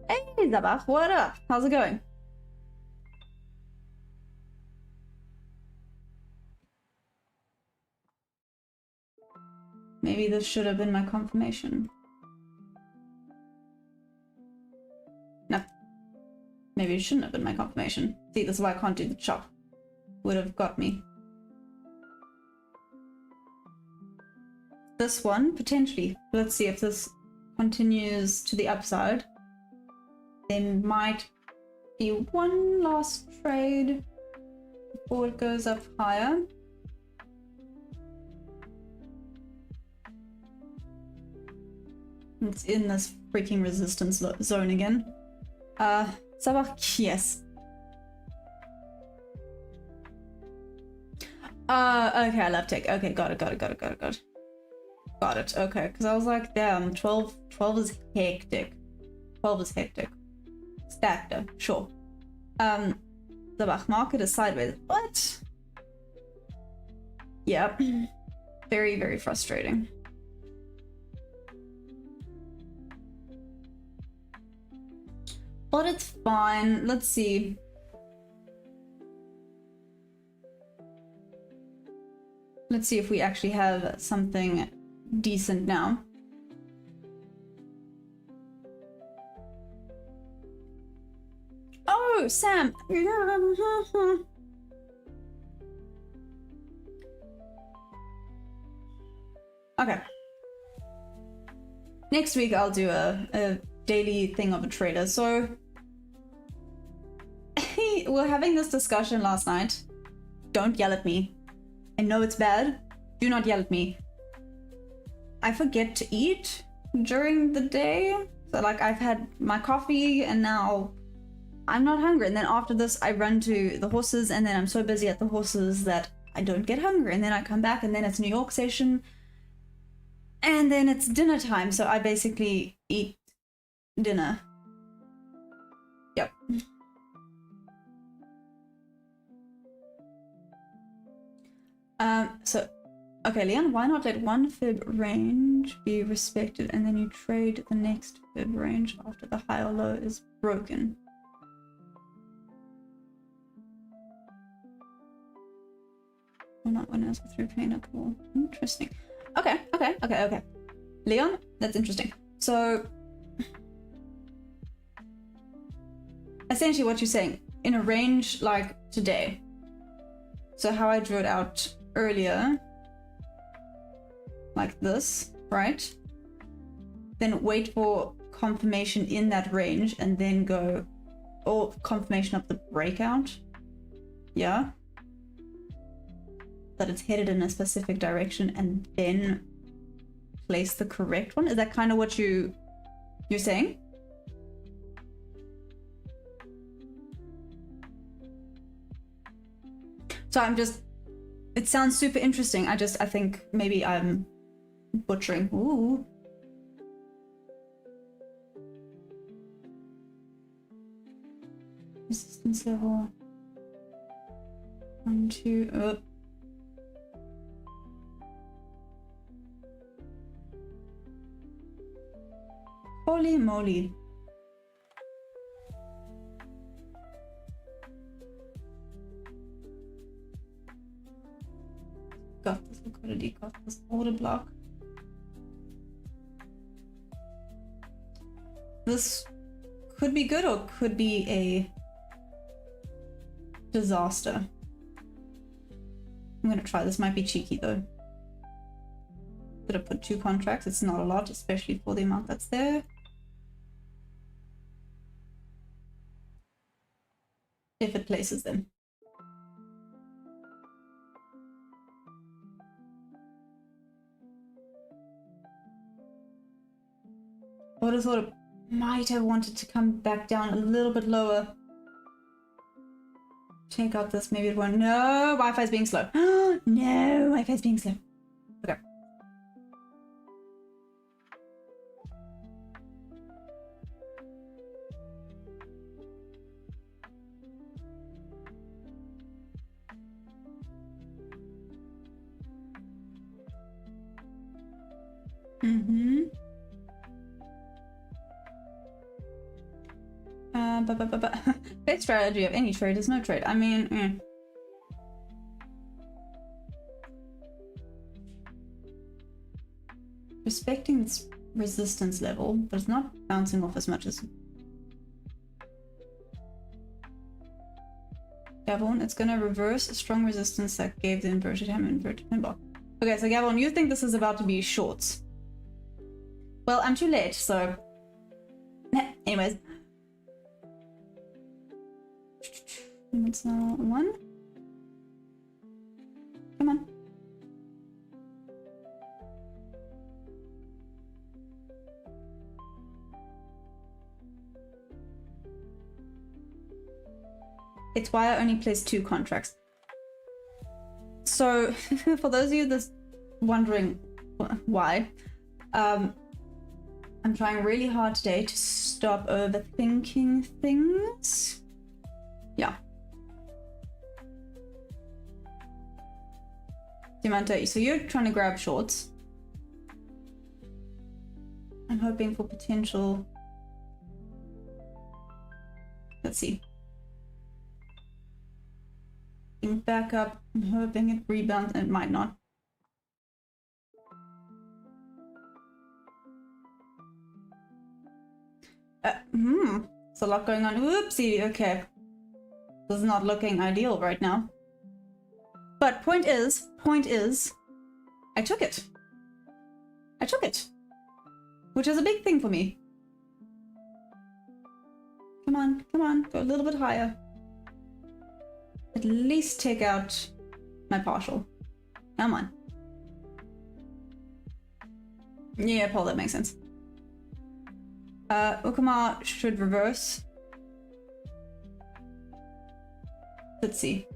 Hey, Zabach, what up? How's it going? Maybe this should have been my confirmation. No. Maybe it shouldn't have been my confirmation. See, this is why I can't do the chop. Would have got me. This one, potentially. Let's see if this continues to the upside. There might be one last trade before it goes up higher. It's in this freaking resistance zone again. Sabach, yes. Okay, I love tech. Okay, got it. Got it, okay. Because I was like, damn, 12 is hectic. 12 is hectic. Stacked, sure. The market is sideways. What? Yeah. Very, very frustrating. But it's fine. Let's see. Let's see if we actually have something decent now. Oh, Sam. Okay. Next week I'll do a daily thing of a trader. So we're having this discussion last night. Don't yell at me. I know it's bad. Do not yell at me. I forget to eat during the day. So like I've had my coffee and now I'm not hungry. And then after this I run to the horses and then I'm so busy at the horses that I don't get hungry. And then I come back and then it's New York session. And then it's dinner time, so I basically eat dinner. Yep. So, okay, Leon, why not let one fib range be respected and then you trade the next fib range after the high or low is broken? Or not winners through pain at all. Interesting. Okay. Leon, that's interesting. So, essentially what you're saying, in a range like today, so how I drew it out earlier, like this, right? Then wait for confirmation in that range and then go, or confirmation of the breakout. Yeah? That it's headed in a specific direction and then place the correct one. Is that kind of what you're saying? So I'm just, it sounds super interesting. I think maybe I'm butchering. Ooh. Resistance level. 1, 2, Holy moly. Got this liquidity, got this order block. This could be good or could be a disaster. I'm gonna try. This might be cheeky though. Could have put 2 contracts. It's not a lot, especially for the amount that's there. If it places them. I would have thought it might have wanted to come back down a little bit lower. Check out this, maybe it won't. No, Wi-Fi's being slow. No, Wi-Fi's being slow. Okay. Best strategy of any trade is no trade. I mean, respecting its resistance level, but it's not bouncing off as much as Gavon. It's gonna reverse a strong resistance that gave the inverted hammer inverted pinball. Okay, so Gavon, you think this is about to be shorts? Well, I'm too late, so anyways. It's now 1. Come on. It's why I only placed 2 contracts. So, for those of you that's wondering why, I'm trying really hard today to stop overthinking things. Yeah. Diamante, so you're trying to grab shorts. I'm hoping for potential. Let's see. Back up. I'm hoping it rebounds, and it might not. There's a lot going on. Oopsie, okay. This is not looking ideal right now. But point is, I took it. I took it. Which is a big thing for me. Come on, come on, go a little bit higher. At least take out my partial. Come on. Yeah, Paul, that makes sense. Ukama should reverse. Let's see.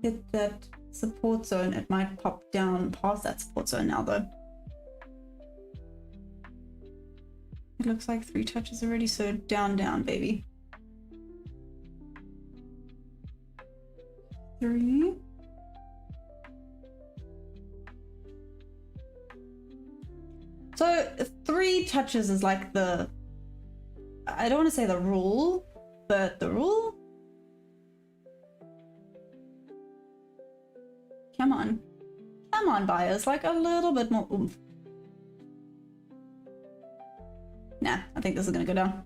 Hit that support zone. It might pop down past that support zone now though. It looks like 3 touches already, so down, down, baby. 3. So 3 touches is like the, I don't want to say the rule, but the rule? Come on. Come on, buyers, like a little bit more oomph. Nah, I think this is gonna go down.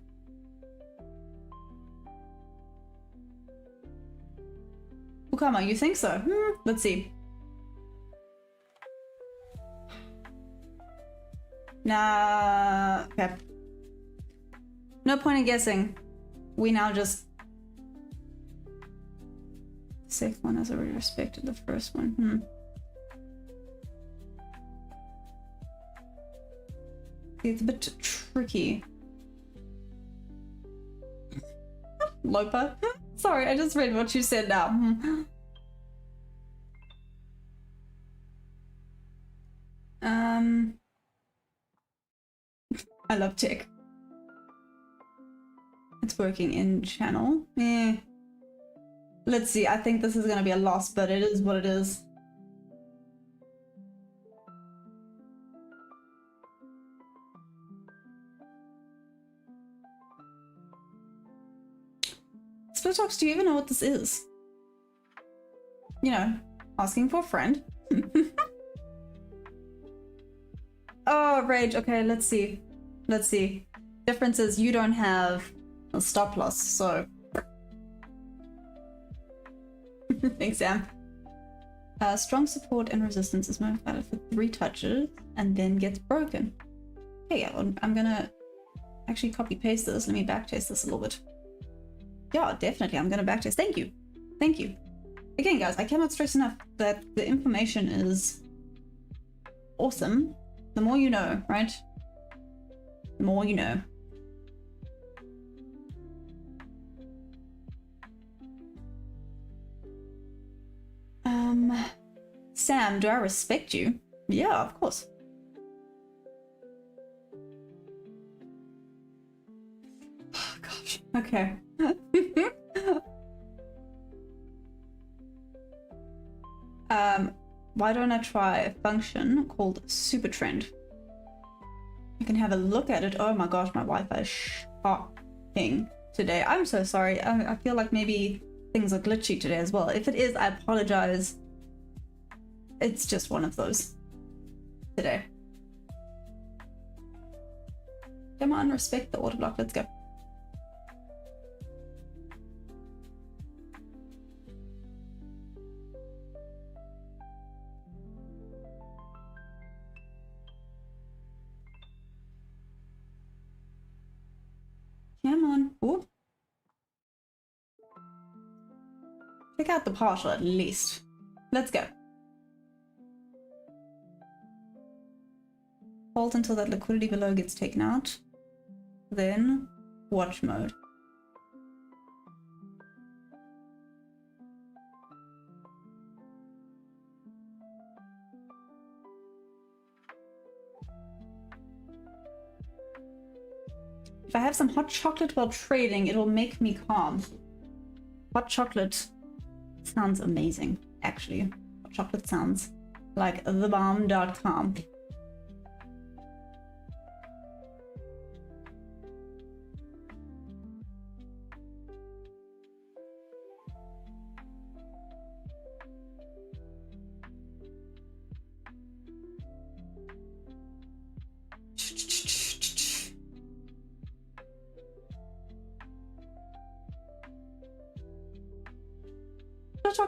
Ukama, you think so? Let's see. Nah, okay. No point in guessing. We now just... The second one has already respected the first one. It's a bit tricky. Lopa. Sorry, I just read what you said now. I love tech. It's working in channel. Let's see, I think this is gonna be a loss, but it is what it is. Splitox, do you even know what this is? You know, asking for a friend. Oh, rage. Okay, let's see. Let's see. Difference is you don't have a stop loss, so... Thanks, Sam. Strong support and resistance is most valid for 3 touches and then gets broken. Okay, yeah, I'm gonna actually copy paste this. Let me backtest this a little bit. Yeah, definitely. I'm gonna backtest. Thank you. Thank you. Again, guys, I cannot stress enough that the information is awesome. The more you know, right? The more you know. Sam, do I respect you? Yeah, of course. Oh, gosh. Okay. Why don't I try a function called super trend? You can have a look at it. Oh my gosh, my Wi-Fi is shocking today. I'm so sorry. I feel like maybe things are glitchy today as well. If it is, I apologize. It's just one of those today. Come on, respect the order block. Let's go. Come on. Ooh. Check out the partial at least. Let's go. Hold until that liquidity below gets taken out. Then watch mode. If I have some hot chocolate while trading, it'll make me calm. Hot chocolate sounds amazing, actually. Hot chocolate sounds like thebomb.com.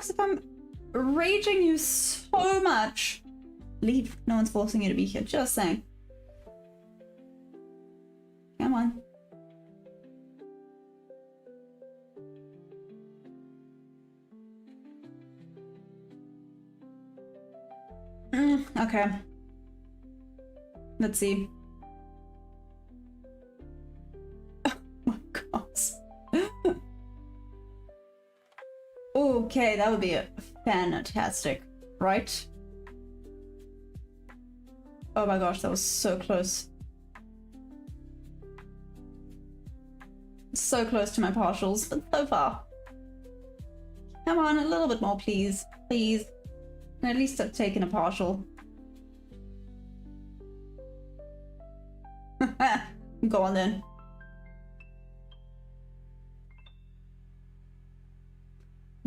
If I'm raging you so much, leave. No one's forcing you to be here. Just saying. Come on. Okay. Let's see. Oh my gosh. Okay, that would be a fantastic. right? Oh my gosh, that was so close. So close to my partials, but so far. Come on, a little bit more, please. Please. And at least I've taken a partial. Go on then.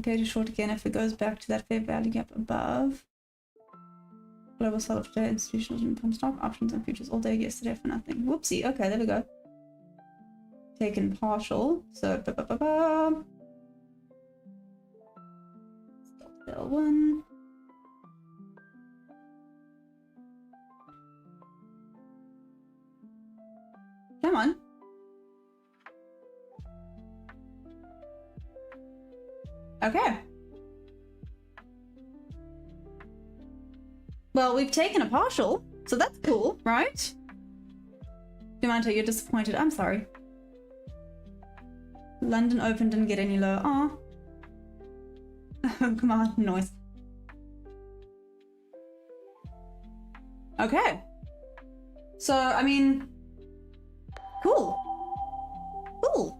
Go to short again if it goes back to that fair value gap above. Global sell of today, institutional income stock, options and futures all day yesterday for nothing. Whoopsie. Okay, there we go. Taken partial. So, Stop sell one. Come on. Okay. Well, we've taken a partial, so that's cool, right? Dumanta, you're disappointed. I'm sorry. London Open didn't get any lower. Aw. Come on, noise. Okay. So, I mean, cool. Cool.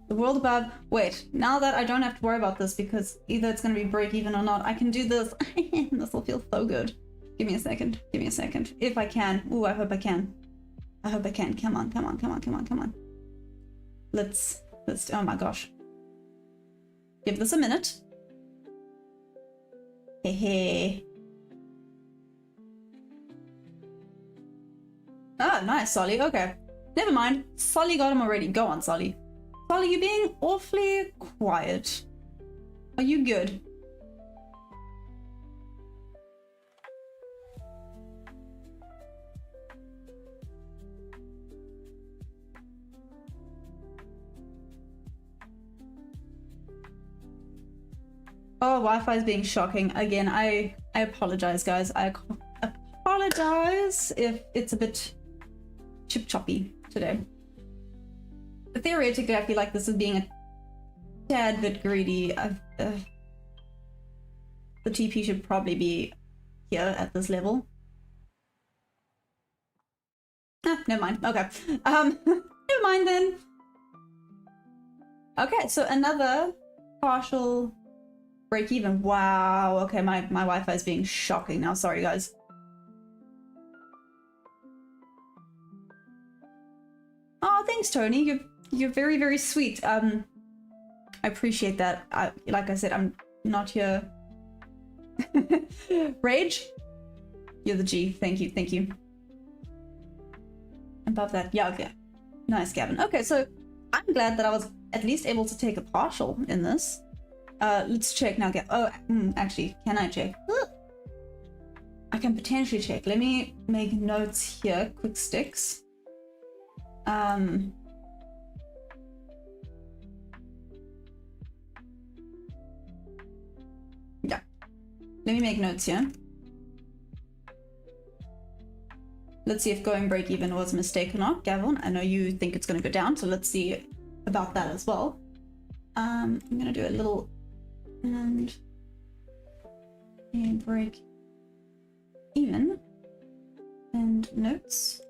The world above. Wait, now that I don't have to worry about this because either it's going to be break even or not, I can do this. This will feel so good. Give me a second. Give me a second. If I can. Ooh, I hope I can. I hope I can. Come on, come on, come on, come on, come on. Let's, oh my gosh. Give this a minute. Hey, hey. Ah, nice, Solly. Okay. Never mind. Solly got him already. Go on, Solly. Solly, you're being awfully quiet. Are you good? Oh, Wi-Fi is being shocking. Again, I apologize, guys. I apologize if it's a bit chip-choppy today. But theoretically, I feel like this is being a tad bit greedy. The TP should probably be here at this level. Ah, never mind. Okay. Never mind then. Okay, so another partial break even. Wow. Okay, my Wi-Fi is being shocking now. Sorry, guys. Oh, thanks, Tony. You're very, very sweet. I appreciate that. Like I said, I'm not here. Rage? You're the G. Thank you. Thank you. Above that. Yeah, okay. Nice, Gavin. Okay, so I'm glad that I was at least able to take a partial in this. Let's check now. Actually, can I check? I can potentially check. Let me make notes here. Quick sticks. Yeah. Let me make notes here. Let's see if going break even was a mistake or not. Gavin, I know you think it's going to go down, so let's see about that as well. I'm going to do a little and a break even and notes.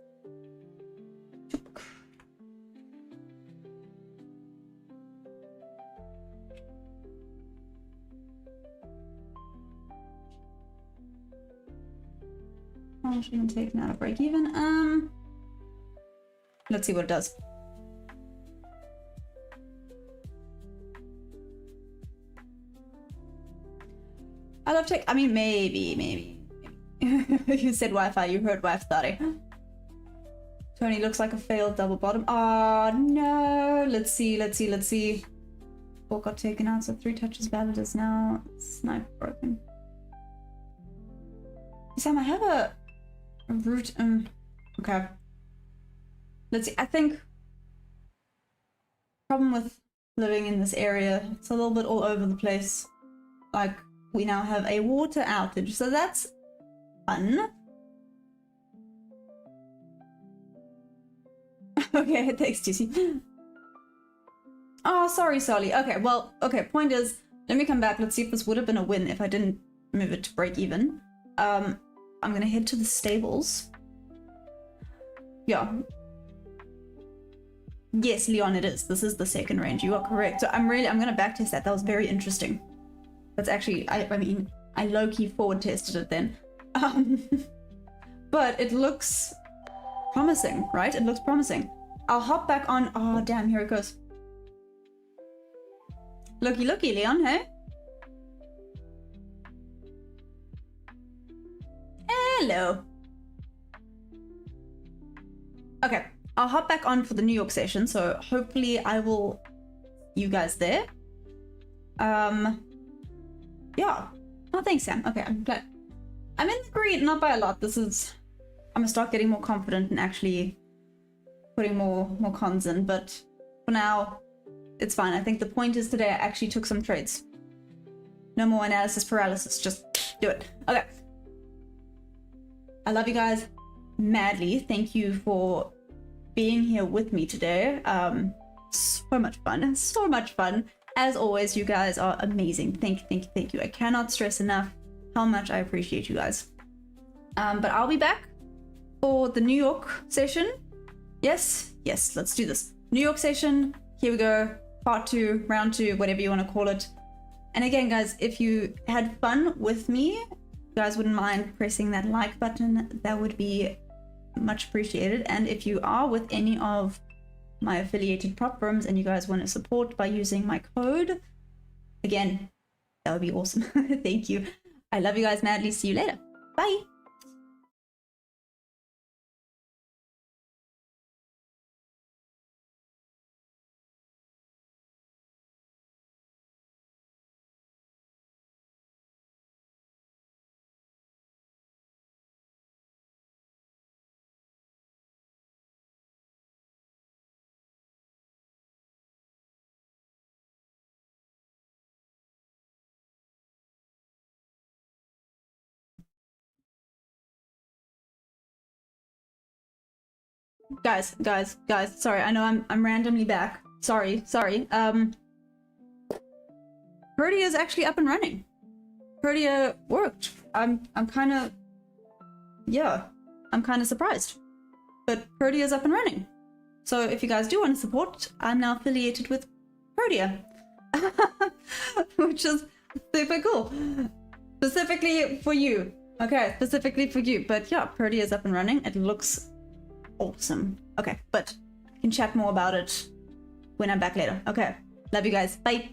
I should even take out a break even. Let's see what it does. I love tech. I mean, maybe. You said Wi-Fi. You heard Wi-Fi. Tony looks like a failed double bottom. Oh no. Let's see. Ball got taken out, so 3 touches valid is now snipe broken. Sam, I have a root. Okay. Let's see. I think problem with living in this area, it's a little bit all over the place. Like, we now have a water outage, so that's fun. Okay, thanks, Juicy. Oh, sorry, Solly. Okay, well, okay, point is, let me come back. Let's see if this would have been a win if I didn't move it to break even. I'm gonna head to the stables. Yeah. Yes, Leon, it is. This is the second range. You are correct. So I'm gonna backtest that. That was very interesting. That's actually, I mean, I low-key forward tested it then. But it looks promising, right? It looks promising. I'll hop back on. Oh, damn, here it goes. Looky, looky, Leon, hey? Hello. Okay, I'll hop back on for the New York session, so hopefully I will see you guys there. Yeah. Oh, thanks, Sam. Okay, I'm glad. I'm in the green, not by a lot. I'm gonna start getting more confident and actually putting more cons in, but for now, it's fine. I think the point is today I actually took some trades. No more analysis paralysis, just do it. Okay. I love you guys madly. Thank you for being here with me today. So much fun. So much fun. As always, you guys are amazing. Thank you. I cannot stress enough how much I appreciate you guys. But I'll be back for the New York session. Yes, let's do this. New York session, here we go. Part 2, round 2, whatever you want to call it. And again, guys, if you had fun with me, you guys wouldn't mind pressing that like button. That would be much appreciated. And if you are with any of my affiliated prop firms and you guys want to support by using my code, again, that would be awesome. Thank you. I love you guys madly. See you later. Bye. Guys, sorry, I know I'm randomly back. Sorry. Protea is actually up and running. Protea worked. I'm kind of surprised. But Protea is up and running. So if you guys do want to support, I'm now affiliated with Protea. Which is super cool. Specifically for you. Okay, specifically for you. But yeah, Protea is up and running. It looks awesome. Okay, but I can chat more about it when I'm back later. Okay, love you guys. Bye.